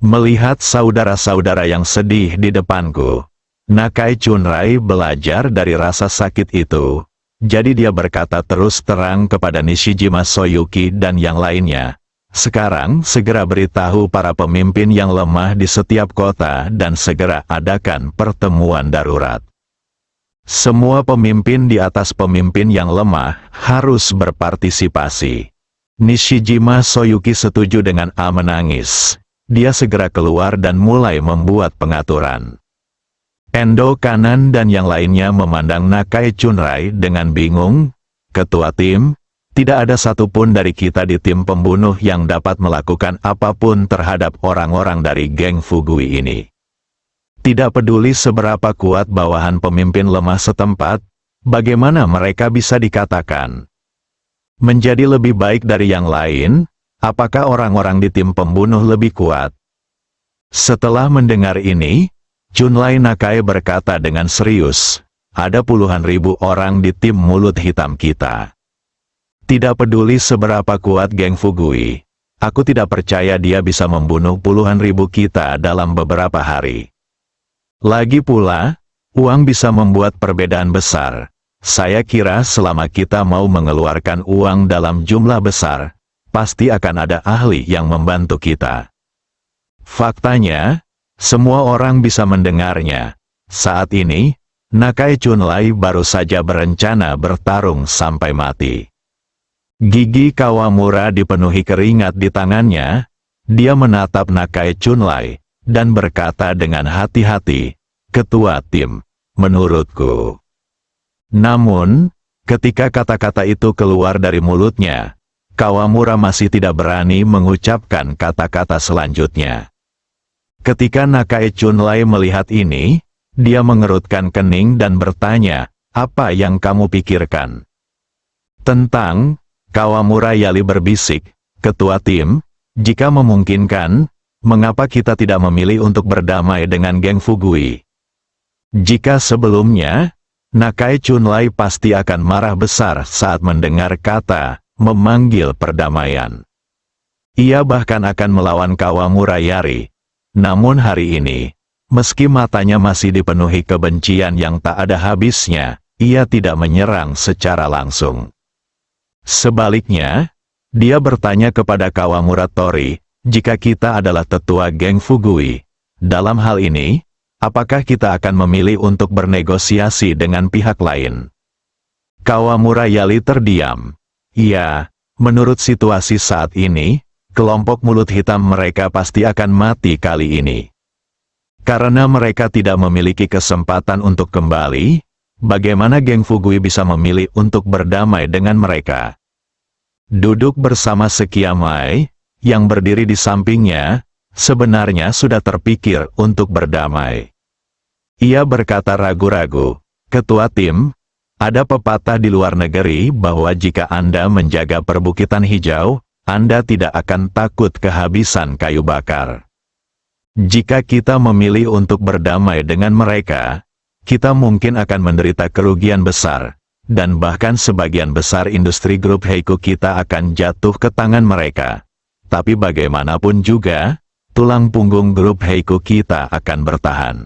Melihat saudara-saudara yang sedih di depanku, Nakai Chunlei belajar dari rasa sakit itu. Jadi dia berkata terus terang kepada Nishijima Soyuki dan yang lainnya, "Sekarang segera beritahu para pemimpin yang lemah di setiap kota dan segera adakan pertemuan darurat. Semua pemimpin di atas pemimpin yang lemah harus berpartisipasi." Nishijima Soyuki setuju dengan A menangis. Dia segera keluar dan mulai membuat pengaturan. Endo Kanan dan yang lainnya memandang Nakai Chunlei dengan bingung. "Ketua tim, tidak ada satupun dari kita di tim pembunuh yang dapat melakukan apapun terhadap orang-orang dari geng Fugui ini. Tidak peduli seberapa kuat bawahan pemimpin lemah setempat, bagaimana mereka bisa dikatakan menjadi lebih baik dari yang lain? Apakah orang-orang di tim pembunuh lebih kuat?" Setelah mendengar ini, Chunlei Nakai berkata dengan serius, "Ada puluhan ribu orang di tim mulut hitam kita. Tidak peduli seberapa kuat geng Fugui, aku tidak percaya dia bisa membunuh puluhan ribu kita dalam beberapa hari. Lagi pula, uang bisa membuat perbedaan besar. Saya kira selama kita mau mengeluarkan uang dalam jumlah besar, pasti akan ada ahli yang membantu kita. Faktanya, semua orang bisa mendengarnya. Saat ini, Nakai Chunlai baru saja berencana bertarung sampai mati. Gigi Kawamura dipenuhi keringat di tangannya. Dia menatap Nakai Chunlai dan berkata dengan hati-hati, "Ketua tim, menurutku." Namun, ketika kata-kata itu keluar dari mulutnya, Kawamura masih tidak berani mengucapkan kata-kata selanjutnya. Ketika Nakai Chunlai melihat ini, dia mengerutkan kening dan bertanya, "Apa yang kamu pikirkan?" "Tentang," Kawamura Yali berbisik, "Ketua tim, jika memungkinkan, mengapa kita tidak memilih untuk berdamai dengan geng Fugui? Jika sebelumnya, Nakai Chunlai pasti akan marah besar saat mendengar kata memanggil perdamaian. Ia bahkan akan melawan Kawamura Yari. Namun hari ini, meski matanya masih dipenuhi kebencian yang tak ada habisnya, ia tidak menyerang secara langsung. Sebaliknya, dia bertanya kepada Kawamura Tori, "Jika kita adalah tetua geng Fugui, dalam hal ini, apakah kita akan memilih untuk bernegosiasi dengan pihak lain?" Kawamura Yali terdiam. "Ya, menurut situasi saat ini, kelompok mulut hitam mereka pasti akan mati kali ini. Karena mereka tidak memiliki kesempatan untuk kembali, bagaimana geng Fugui bisa memilih untuk berdamai dengan mereka?" Duduk bersama Sekiamai, yang berdiri di sampingnya, sebenarnya sudah terpikir untuk berdamai. Ia berkata ragu-ragu, "Ketua tim, ada pepatah di luar negeri bahwa jika Anda menjaga perbukitan hijau, Anda tidak akan takut kehabisan kayu bakar. Jika kita memilih untuk berdamai dengan mereka, kita mungkin akan menderita kerugian besar, dan bahkan sebagian besar industri grup Heiku kita akan jatuh ke tangan mereka. Tapi bagaimanapun juga, tulang punggung grup Heiku kita akan bertahan.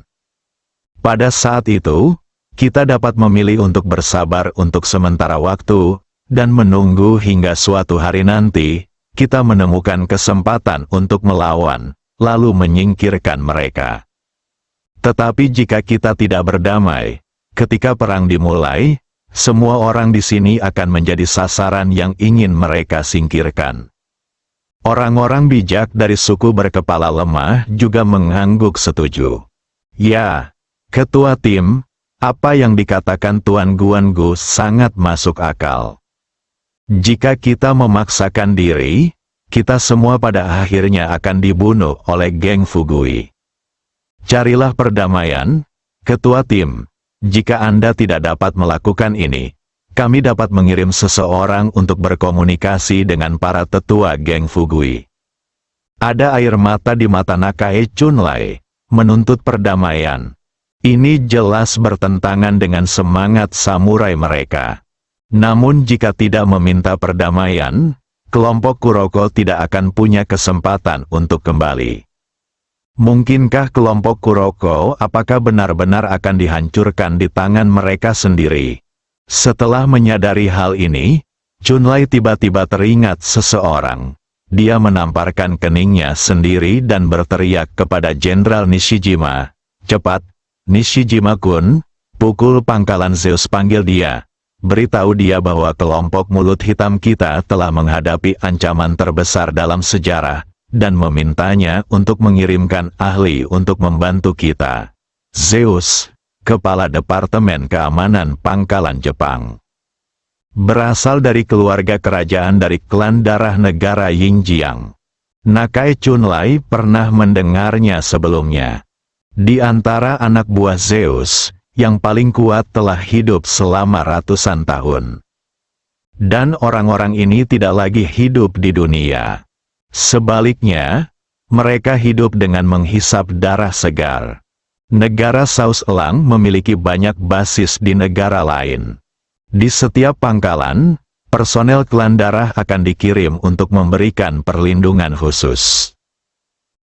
Pada saat itu, kita dapat memilih untuk bersabar untuk sementara waktu, dan menunggu hingga suatu hari nanti, kita menemukan kesempatan untuk melawan, lalu menyingkirkan mereka. Tetapi jika kita tidak berdamai, ketika perang dimulai, semua orang di sini akan menjadi sasaran yang ingin mereka singkirkan." Orang-orang bijak dari suku berkepala lemah juga mengangguk setuju. "Ya, Ketua tim, apa yang dikatakan Tuan Guangu sangat masuk akal. Jika kita memaksakan diri, kita semua pada akhirnya akan dibunuh oleh geng Fugui. Carilah perdamaian, Ketua tim. Jika Anda tidak dapat melakukan ini, kami dapat mengirim seseorang untuk berkomunikasi dengan para tetua geng Fugui." Ada air mata di mata Nakai Chunlai, menuntut perdamaian. Ini jelas bertentangan dengan semangat samurai mereka. Namun jika tidak meminta perdamaian, kelompok Kuroko tidak akan punya kesempatan untuk kembali. Mungkinkah kelompok Kuroko apakah benar-benar akan dihancurkan di tangan mereka sendiri? Setelah menyadari hal ini, Chunlai tiba-tiba teringat seseorang. Dia menamparkan keningnya sendiri dan berteriak kepada Jenderal Nishijima, "Cepat, Nishijima-kun, pukul pangkalan Zeus, panggil dia. Beritahu dia bahwa kelompok mulut hitam kita telah menghadapi ancaman terbesar dalam sejarah, dan memintanya untuk mengirimkan ahli untuk membantu kita. Zeus, Kepala Departemen Keamanan Pangkalan Jepang. Berasal dari keluarga kerajaan dari klan darah negara Yingjiang. Nakai Chunlai pernah mendengarnya sebelumnya. Di antara anak buah Zeus, yang paling kuat telah hidup selama ratusan tahun. Dan orang-orang ini tidak lagi hidup di dunia. Sebaliknya, mereka hidup dengan menghisap darah segar. Negara Saus Elang memiliki banyak basis di negara lain. Di setiap pangkalan, Personel klan darah akan dikirim untuk memberikan perlindungan khusus.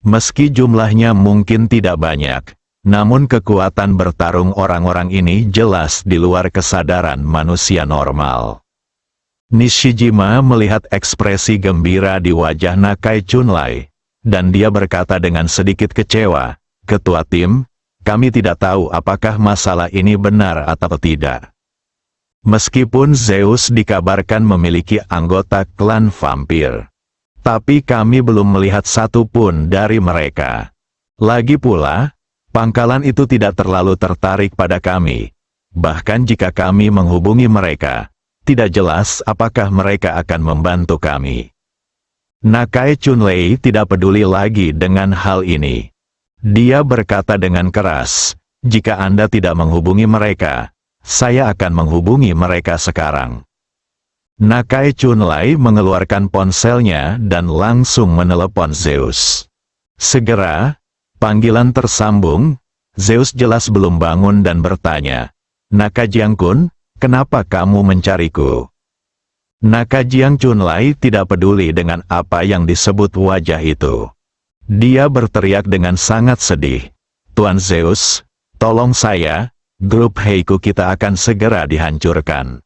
Meski jumlahnya mungkin tidak banyak, namun kekuatan bertarung orang-orang ini jelas di luar kesadaran manusia normal. Nishijima melihat ekspresi gembira di wajah Nakai Chunlai, dan dia berkata dengan sedikit kecewa, "Ketua tim, kami tidak tahu apakah masalah ini benar atau tidak. Meskipun Zeus dikabarkan memiliki anggota klan vampir, tapi kami belum melihat satu pun dari mereka. Lagi pula, pangkalan itu tidak terlalu tertarik pada kami. Bahkan jika kami menghubungi mereka, tidak jelas apakah mereka akan membantu kami." Nakai Chunlei tidak peduli lagi dengan hal ini. Dia berkata dengan keras, "Jika Anda tidak menghubungi mereka, saya akan menghubungi mereka sekarang." Nakai Chunlai mengeluarkan ponselnya dan langsung menelepon Zeus. Segera, panggilan tersambung. Zeus jelas belum bangun dan bertanya, "Nakajiang-kun, kenapa kamu mencariku?" Nakajiang Chunlai tidak peduli dengan apa yang disebut wajah itu. Dia berteriak dengan sangat sedih, "Tuan Zeus, tolong saya, grup Heiku kita akan segera dihancurkan."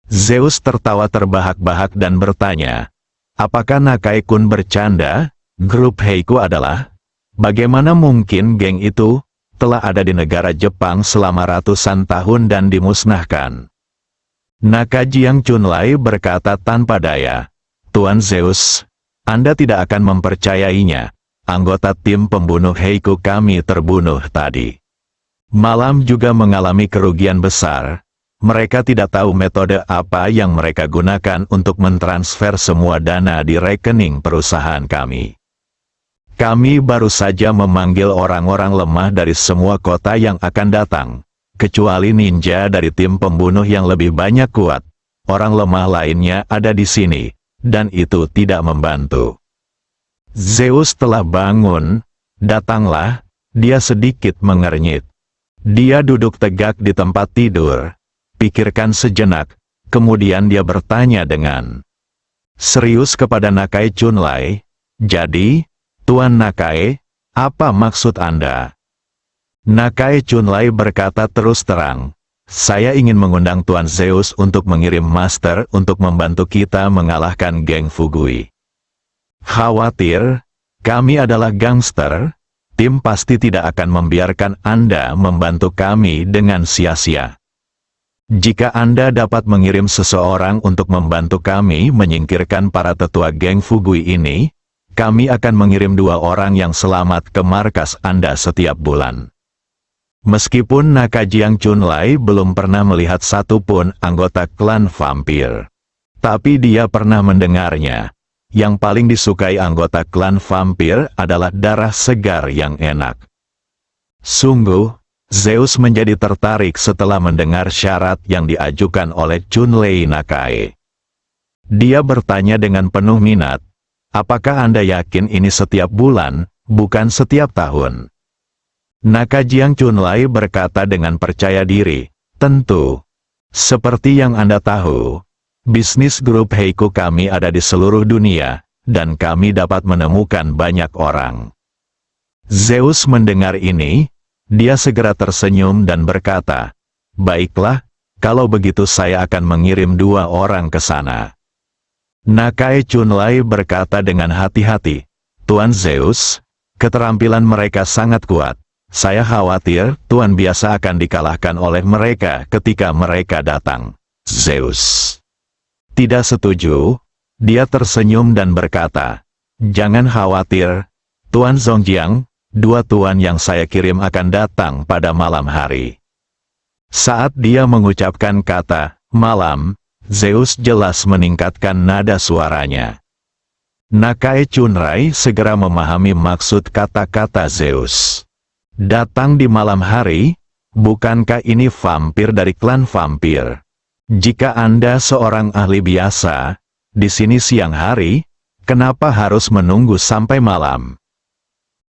Zeus tertawa terbahak-bahak dan bertanya, "Apakah Nakai-kun bercanda? Grup Heiku adalah? Bagaimana mungkin geng itu telah ada di negara Jepang selama ratusan tahun dan dimusnahkan?" Nakajiang Chunlai berkata tanpa daya, "Tuan Zeus, Anda tidak akan mempercayainya. Anggota tim pembunuh Heiku kami terbunuh tadi. Malam juga mengalami kerugian besar. Mereka tidak tahu metode apa yang mereka gunakan untuk mentransfer semua dana di rekening perusahaan kami. Kami baru saja memanggil orang-orang lemah dari semua kota yang akan datang. Kecuali ninja dari tim pembunuh yang lebih banyak kuat, orang lemah lainnya ada di sini, dan itu tidak membantu." Zeus telah bangun. "Datanglah," dia sedikit mengernyit. Dia duduk tegak di tempat tidur, pikirkan sejenak, kemudian dia bertanya dengan serius kepada Nakai Chunlai, "Jadi, Tuan Nakai, apa maksud Anda?" Nakai Chunlai berkata terus terang, "Saya ingin mengundang Tuan Zeus untuk mengirim master untuk membantu kita mengalahkan geng Fugui. Khawatir, kami adalah gangster, tim pasti tidak akan membiarkan Anda membantu kami dengan sia-sia. Jika Anda dapat mengirim seseorang untuk membantu kami menyingkirkan para tetua geng Fugui ini, kami akan mengirim 2 orang yang selamat ke markas Anda setiap bulan." Meskipun Nakajiang Chunlai belum pernah melihat satupun anggota klan vampir, tapi dia pernah mendengarnya. Yang paling disukai anggota klan vampir adalah darah segar yang enak. Sungguh, Zeus menjadi tertarik setelah mendengar syarat yang diajukan oleh Chunlei Nakai. Dia bertanya dengan penuh minat, "Apakah Anda yakin ini setiap bulan, bukan setiap tahun?" Nakajiang Chunlai berkata dengan percaya diri, "Tentu. Seperti yang Anda tahu, bisnis grup Heiku kami ada di seluruh dunia, dan kami dapat menemukan banyak orang." Zeus mendengar ini, dia segera tersenyum dan berkata, "Baiklah, kalau begitu saya akan mengirim 2 orang ke sana." Nakai Chunlai berkata dengan hati-hati, "Tuan Zeus, keterampilan mereka sangat kuat. Saya khawatir Tuan biasa akan dikalahkan oleh mereka ketika mereka datang." Zeus tidak setuju. Dia tersenyum dan berkata, "Jangan khawatir, Tuan Zongjiang, 2 tuan yang saya kirim akan datang pada malam hari." Saat dia mengucapkan kata malam, Zeus jelas meningkatkan nada suaranya. Nakai Chunlai segera memahami maksud kata-kata Zeus. "Datang di malam hari? Bukankah ini vampir dari klan vampir? Jika Anda seorang ahli biasa, di sini siang hari, kenapa harus menunggu sampai malam?"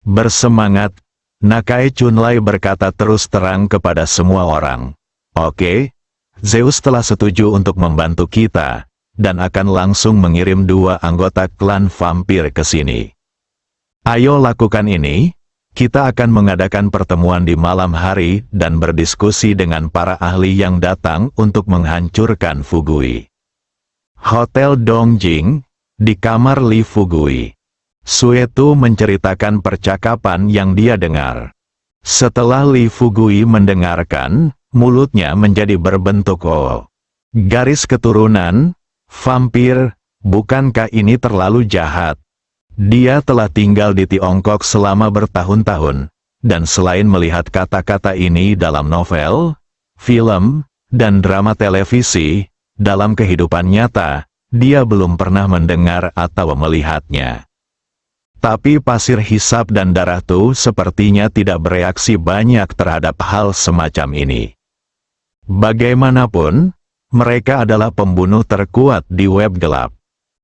Bersemangat, Nakai Chunlai berkata terus terang kepada semua orang, "Oke, Zeus telah setuju untuk membantu kita, dan akan langsung mengirim 2 anggota klan vampir ke sini. Ayo lakukan ini, kita akan mengadakan pertemuan di malam hari dan berdiskusi dengan para ahli yang datang untuk menghancurkan Fugui. Hotel Dongjing, di kamar Li Fugui. Suetu menceritakan percakapan yang dia dengar. Setelah Li Fugui mendengarkan, mulutnya menjadi berbentuk O. Garis keturunan, vampir, bukankah ini terlalu jahat? Dia telah tinggal di Tiongkok selama bertahun-tahun, dan selain melihat kata-kata ini dalam novel, film, dan drama televisi, dalam kehidupan nyata, dia belum pernah mendengar atau melihatnya. Tapi pasir hisap dan darah Tu sepertinya tidak bereaksi banyak terhadap hal semacam ini. Bagaimanapun, mereka adalah pembunuh terkuat di web gelap.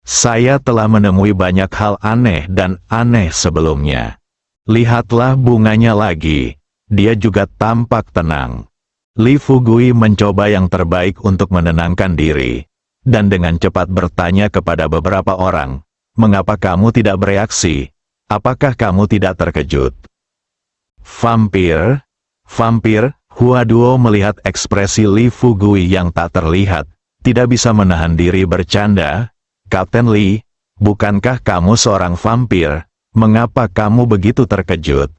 Saya telah menemui banyak hal aneh dan aneh sebelumnya. Lihatlah bunganya lagi, dia juga tampak tenang. Li Fugui mencoba yang terbaik untuk menenangkan diri, dan dengan cepat bertanya kepada beberapa orang, "Mengapa kamu tidak bereaksi? Apakah kamu tidak terkejut?" Vampir, Hua Duo melihat ekspresi Li Fugui yang tak terlihat, tidak bisa menahan diri bercanda. "Kapten Li, bukankah kamu seorang vampir? Mengapa kamu begitu terkejut?"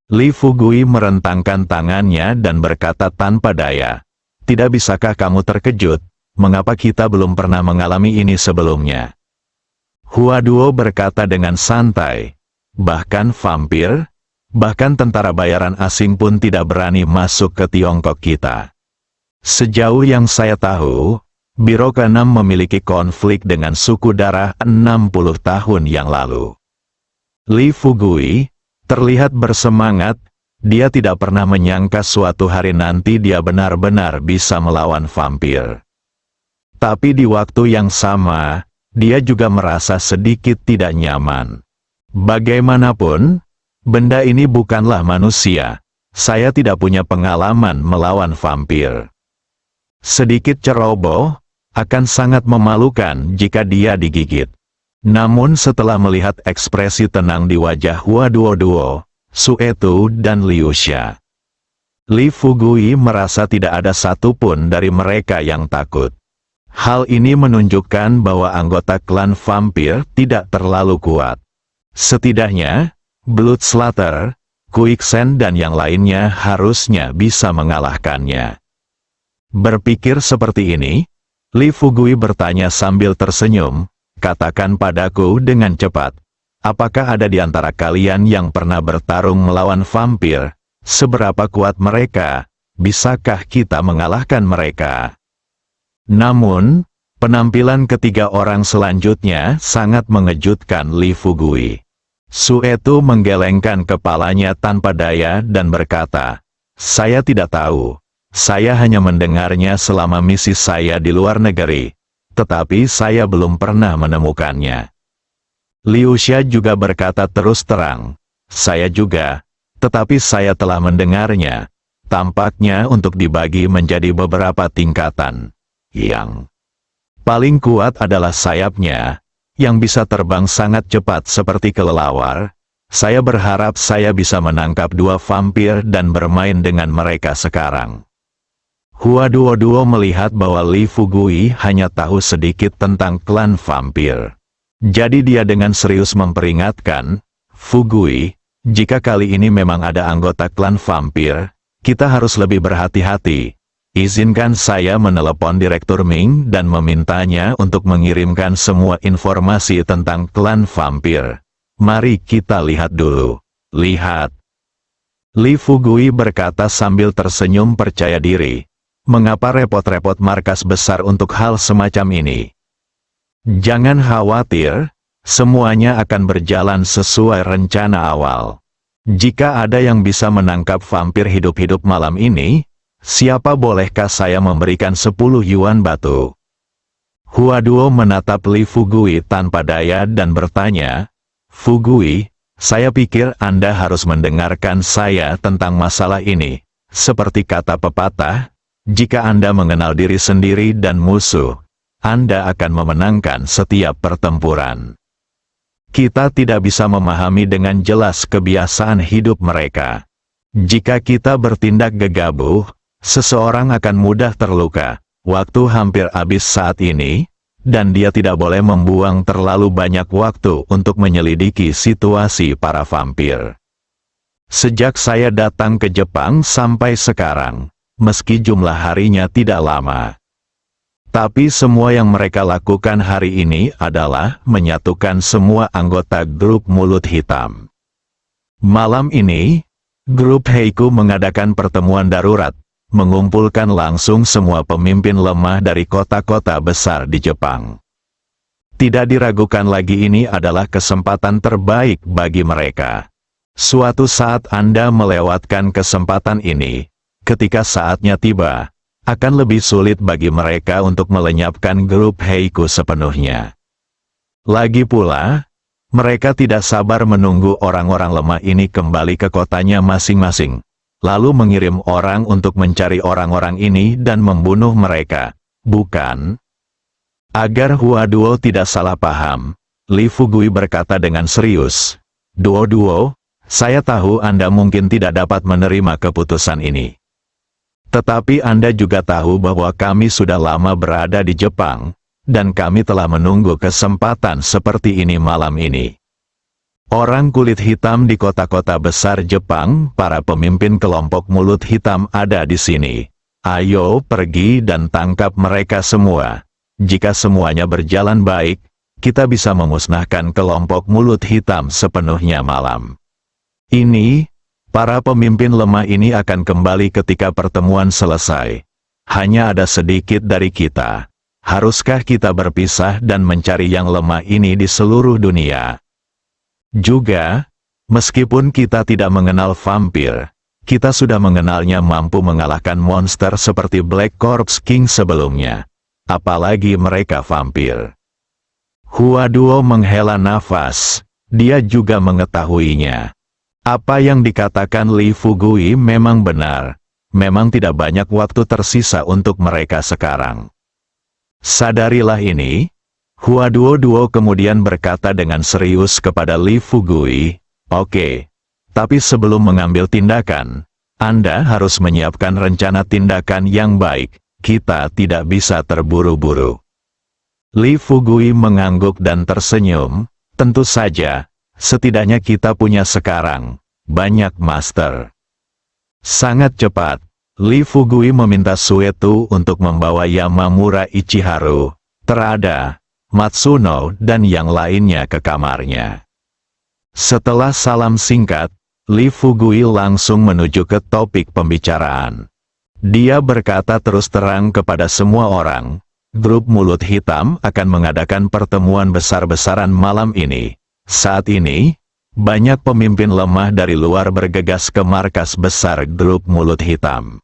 Li Fugui merentangkan tangannya dan berkata tanpa daya, "Tidak bisakah kamu terkejut? Mengapa kita belum pernah mengalami ini sebelumnya?" Hua Duo berkata dengan santai, "Bahkan vampir, bahkan tentara bayaran asing pun tidak berani masuk ke Tiongkok kita. Sejauh yang saya tahu, Biro ke-6 memiliki konflik dengan suku darah 60 tahun yang lalu." Li Fugui terlihat bersemangat, dia tidak pernah menyangka suatu hari nanti dia benar-benar bisa melawan vampir. Tapi di waktu yang sama, dia juga merasa sedikit tidak nyaman. Bagaimanapun, benda ini bukanlah manusia. Saya tidak punya pengalaman melawan vampir. Sedikit ceroboh, akan sangat memalukan jika dia digigit. Namun setelah melihat ekspresi tenang di wajah Hua Duo, Suetu dan Liu Xia, Li Fugui merasa tidak ada satupun dari mereka yang takut. Hal ini menunjukkan bahwa anggota klan vampir tidak terlalu kuat. Setidaknya, Bloodslater, Quicksand dan yang lainnya harusnya bisa mengalahkannya. Berpikir seperti ini, Li Fugui bertanya sambil tersenyum, "Katakan padaku dengan cepat, apakah ada di antara kalian yang pernah bertarung melawan vampir? Seberapa kuat mereka? Bisakah kita mengalahkan mereka?" Namun, penampilan ketiga orang selanjutnya sangat mengejutkan Li Fugui. Suetu menggelengkan kepalanya tanpa daya dan berkata, "Saya tidak tahu. Saya hanya mendengarnya selama misi saya di luar negeri, tetapi saya belum pernah menemukannya." Liu Xia juga berkata terus terang, "Saya juga, tetapi saya telah mendengarnya. Tampaknya untuk dibagi menjadi beberapa tingkatan. Yang paling kuat adalah sayapnya, yang bisa terbang sangat cepat seperti kelelawar. Saya berharap saya bisa menangkap 2 vampir dan bermain dengan mereka sekarang." Hua Duo melihat bahwa Li Fugui hanya tahu sedikit tentang klan vampir. Jadi dia dengan serius memperingatkan, "Fugui, jika kali ini memang ada anggota klan vampir, kita harus lebih berhati-hati. Izinkan saya menelepon Direktur Ming dan memintanya untuk mengirimkan semua informasi tentang klan vampir. Mari kita lihat dulu." "Lihat." Li Fugui berkata sambil tersenyum percaya diri. "Mengapa repot-repot markas besar untuk hal semacam ini? Jangan khawatir, semuanya akan berjalan sesuai rencana awal. Jika ada yang bisa menangkap vampir hidup-hidup malam ini, siapa bolehkah saya memberikan 10 yuan batu?" Hua Duo menatap Li Fugui tanpa daya dan bertanya, "Fugui, saya pikir Anda harus mendengarkan saya tentang masalah ini. Seperti kata pepatah, jika Anda mengenal diri sendiri dan musuh, Anda akan memenangkan setiap pertempuran. Kita tidak bisa memahami dengan jelas kebiasaan hidup mereka. Jika kita bertindak gegabah, seseorang akan mudah terluka. Waktu hampir habis saat ini, dan dia tidak boleh membuang terlalu banyak waktu untuk menyelidiki situasi para vampir. Sejak saya datang ke Jepang sampai sekarang, meski jumlah harinya tidak lama, tapi semua yang mereka lakukan hari ini adalah menyatukan semua anggota grup Mulut Hitam. Malam ini, grup Heiku mengadakan pertemuan darurat, mengumpulkan langsung semua pemimpin lemah dari kota-kota besar di Jepang. Tidak diragukan lagi, ini adalah kesempatan terbaik bagi mereka. Suatu saat Anda melewatkan kesempatan ini, ketika saatnya tiba, akan lebih sulit bagi mereka untuk melenyapkan grup Heiku sepenuhnya. Lagi pula, mereka tidak sabar menunggu orang-orang lemah ini kembali ke kotanya masing-masing, lalu mengirim orang untuk mencari orang-orang ini dan membunuh mereka, bukan? Agar Huaduo tidak salah paham, Li Fugui berkata dengan serius, "Duo-duo, saya tahu Anda mungkin tidak dapat menerima keputusan ini. Tetapi Anda juga tahu bahwa kami sudah lama berada di Jepang, dan kami telah menunggu kesempatan seperti ini malam ini. Orang kulit hitam di kota-kota besar Jepang, para pemimpin kelompok Mulut Hitam ada di sini. Ayo pergi dan tangkap mereka semua. Jika semuanya berjalan baik, kita bisa memusnahkan kelompok Mulut Hitam sepenuhnya malam ini. Para pemimpin lemah ini akan kembali ketika pertemuan selesai. Hanya ada sedikit dari kita. Haruskah kita berpisah dan mencari yang lemah ini di seluruh dunia? Juga, meskipun kita tidak mengenal vampir, kita sudah mengenalnya mampu mengalahkan monster seperti Black Corpse King sebelumnya. Apalagi mereka vampir." Huaduo menghela nafas. Dia juga mengetahuinya. Apa yang dikatakan Li Fugui memang benar. Memang tidak banyak waktu tersisa untuk mereka sekarang. Sadarilah ini. Huaduo kemudian berkata dengan serius kepada Li Fugui, "Oke, tapi sebelum mengambil tindakan, Anda harus menyiapkan rencana tindakan yang baik. Kita tidak bisa terburu-buru." Li Fugui mengangguk dan tersenyum. "Tentu saja. Setidaknya kita punya sekarang banyak master." Sangat cepat, Li Fugui meminta Suetu untuk membawa Yamamura Ichiharu, Terada, Matsuno dan yang lainnya ke kamarnya. Setelah salam singkat, Li Fugui langsung menuju ke topik pembicaraan. Dia berkata terus terang kepada semua orang, grup Mulut Hitam akan mengadakan pertemuan besar-besaran malam ini. Saat ini, banyak pemimpin lemah dari luar bergegas ke markas besar grup Mulut Hitam.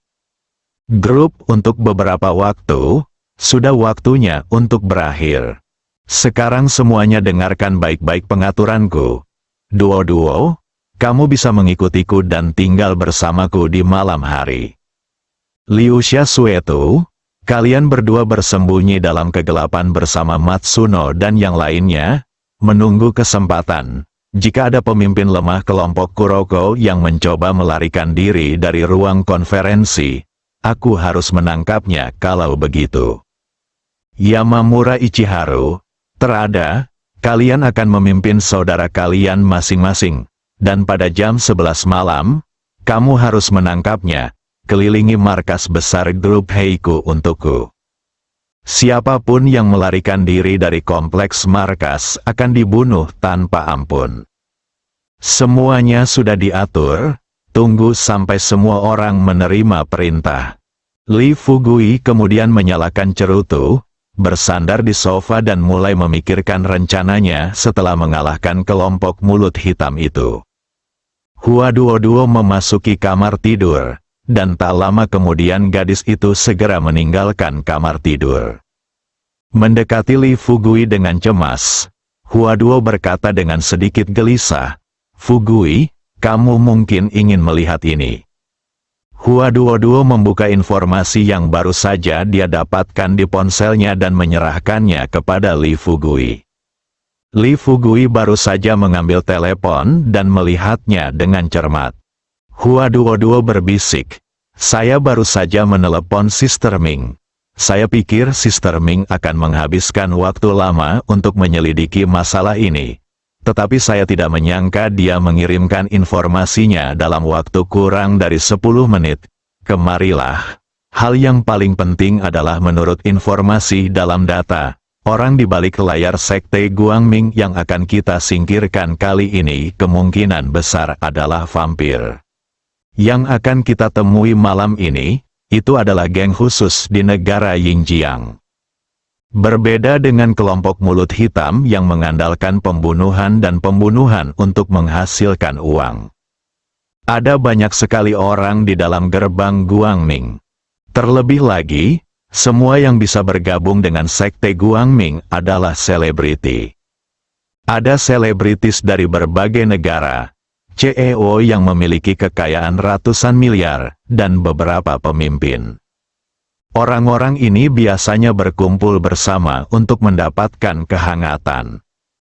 Grup untuk beberapa waktu, sudah waktunya untuk berakhir. Sekarang semuanya dengarkan baik-baik pengaturanku. Duo-duo, kamu bisa mengikutiku dan tinggal bersamaku di malam hari. Liuxia Suetu, kalian berdua bersembunyi dalam kegelapan bersama Matsuno dan yang lainnya, menunggu kesempatan. Jika ada pemimpin lemah kelompok Kuroko yang mencoba melarikan diri dari ruang konferensi, aku harus menangkapnya kalau begitu. Yamamura Ichiharu, Terada, kalian akan memimpin saudara kalian masing-masing, dan pada jam 11 malam, kamu harus menangkapnya, kelilingi markas besar grup Heiku untukku. Siapapun yang melarikan diri dari kompleks markas akan dibunuh tanpa ampun. Semuanya sudah diatur, tunggu sampai semua orang menerima perintah. Li Fugui kemudian menyalakan cerutu, bersandar di sofa dan mulai memikirkan rencananya setelah mengalahkan kelompok Mulut Hitam itu. Huaduo memasuki kamar tidur. Dan tak lama kemudian gadis itu segera meninggalkan kamar tidur. Mendekati Li Fugui dengan cemas, Huaduo berkata dengan sedikit gelisah, "Fugui, kamu mungkin ingin melihat ini." Hua Duoduo membuka informasi yang baru saja dia dapatkan di ponselnya dan menyerahkannya kepada Li Fugui. Li Fugui baru saja mengambil telepon dan melihatnya dengan cermat. Hua Duoduo berbisik, "Saya baru saja menelepon Sister Ming. Saya pikir Sister Ming akan menghabiskan waktu lama untuk menyelidiki masalah ini. Tetapi saya tidak menyangka dia mengirimkan informasinya dalam waktu kurang dari 10 menit. Kemarilah. Hal yang paling penting adalah menurut informasi dalam data, orang di balik layar sekte Guangming yang akan kita singkirkan kali ini kemungkinan besar adalah vampir. Yang akan kita temui malam ini, itu adalah geng khusus di negara Yingjiang. Berbeda dengan kelompok mulut hitam yang mengandalkan pembunuhan dan pembunuhan untuk menghasilkan uang. Ada banyak sekali orang di dalam gerbang Guangming. Terlebih lagi, semua yang bisa bergabung dengan sekte Guangming adalah selebriti. Ada selebritis dari berbagai negara, CEO yang memiliki kekayaan ratusan miliar, dan beberapa pemimpin. Orang-orang ini biasanya berkumpul bersama untuk mendapatkan kehangatan.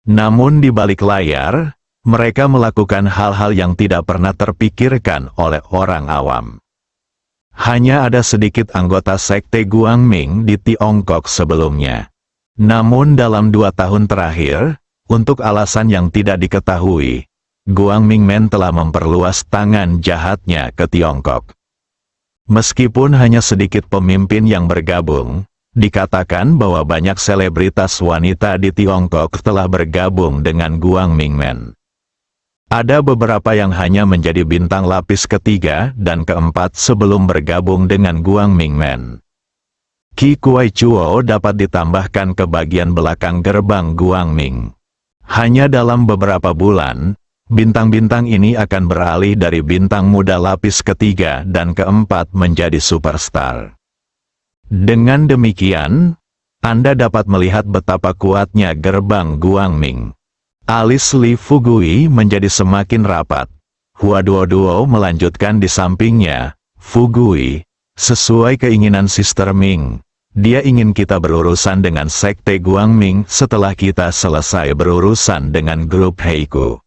Namun di balik layar, mereka melakukan hal-hal yang tidak pernah terpikirkan oleh orang awam. Hanya ada sedikit anggota sekte Guangming di Tiongkok sebelumnya. Namun dalam 2 tahun terakhir, untuk alasan yang tidak diketahui, Guangming Men telah memperluas tangan jahatnya ke Tiongkok. Meskipun hanya sedikit pemimpin yang bergabung, dikatakan bahwa banyak selebritas wanita di Tiongkok telah bergabung dengan Guangming Men. Ada beberapa yang hanya menjadi bintang lapis ketiga dan keempat sebelum bergabung dengan Guangming Men. Qi Kuaichuo dapat ditambahkan ke bagian belakang gerbang Guangming. Hanya dalam beberapa bulan, bintang-bintang ini akan beralih dari bintang muda lapis ketiga dan keempat menjadi superstar. Dengan demikian, Anda dapat melihat betapa kuatnya gerbang Guangming. Alis Li Fugui menjadi semakin rapat. Hua Duoduo melanjutkan di sampingnya, "Fugui, sesuai keinginan Sister Ming, dia ingin kita berurusan dengan sekte Guangming setelah kita selesai berurusan dengan grup Heiku.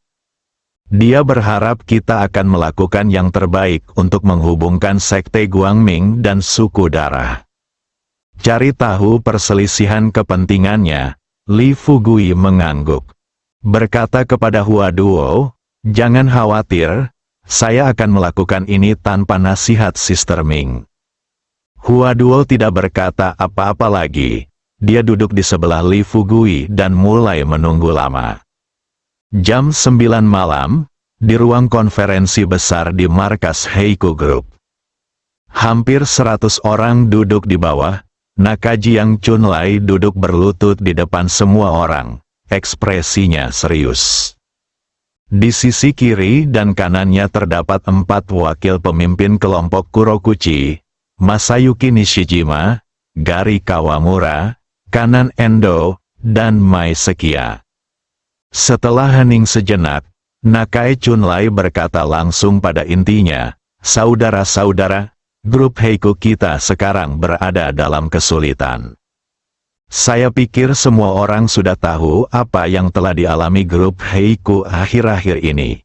Dia berharap kita akan melakukan yang terbaik untuk menghubungkan sekte Guangming dan suku darah." Cari tahu perselisihan kepentingannya, Li Fugui mengangguk. Berkata kepada Hua Duo, "Jangan khawatir, saya akan melakukan ini tanpa nasihat Sister Ming." Hua Duo tidak berkata apa-apa lagi. Dia duduk di sebelah Li Fugui dan mulai menunggu lama. Jam 9 malam, di ruang konferensi besar di markas Heiku Group. Hampir 100 orang duduk di bawah, Nakajiang Chunlai duduk berlutut di depan semua orang, ekspresinya serius. Di sisi kiri dan kanannya terdapat 4 wakil pemimpin kelompok Kurokuchi, Masayuki Nishijima, Gari Kawamura, Kanan Endo, dan Mai Sekia. Setelah hening sejenak, Nakai Chunlai berkata langsung pada intinya, "Saudara-saudara, grup Heiku kita sekarang berada dalam kesulitan. Saya pikir semua orang sudah tahu apa yang telah dialami grup Heiku akhir-akhir ini.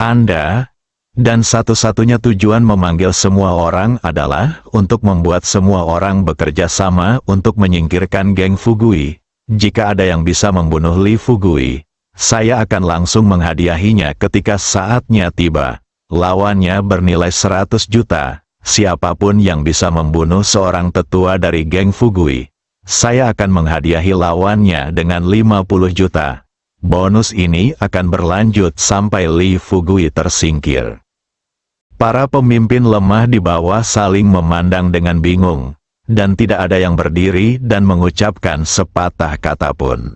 Anda, dan satu-satunya tujuan memanggil semua orang adalah untuk membuat semua orang bekerja sama untuk menyingkirkan geng Fugui. Jika ada yang bisa membunuh Li Fugui, saya akan langsung menghadiahinya ketika saatnya tiba. Lawannya bernilai 100 juta, siapapun yang bisa membunuh seorang tetua dari geng Fugui, saya akan menghadiahi lawannya dengan 50 juta. Bonus ini akan berlanjut sampai Li Fugui tersingkir." Para pemimpin lemah di bawah saling memandang dengan bingung, dan tidak ada yang berdiri dan mengucapkan sepatah kata pun.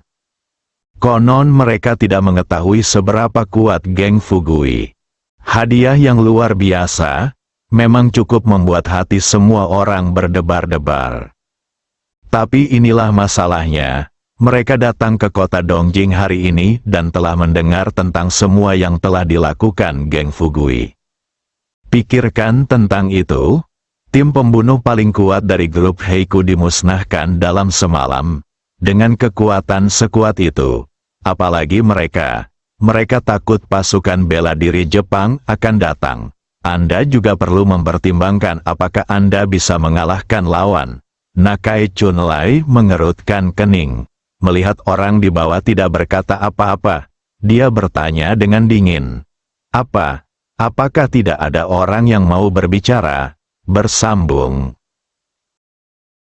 Konon mereka tidak mengetahui seberapa kuat geng Fugui. Hadiah yang luar biasa, memang cukup membuat hati semua orang berdebar-debar. Tapi inilah masalahnya, mereka datang ke kota Dongjing hari ini dan telah mendengar tentang semua yang telah dilakukan geng Fugui. Pikirkan tentang itu. Tim pembunuh paling kuat dari grup Heiku dimusnahkan dalam semalam. Dengan kekuatan sekuat itu. Apalagi mereka. Mereka takut pasukan bela diri Jepang akan datang. Anda juga perlu mempertimbangkan apakah Anda bisa mengalahkan lawan. Nakai Chunlai mengerutkan kening. Melihat orang di bawah tidak berkata apa-apa. Dia bertanya dengan dingin. Apa? Apakah tidak ada orang yang mau berbicara? Bersambung.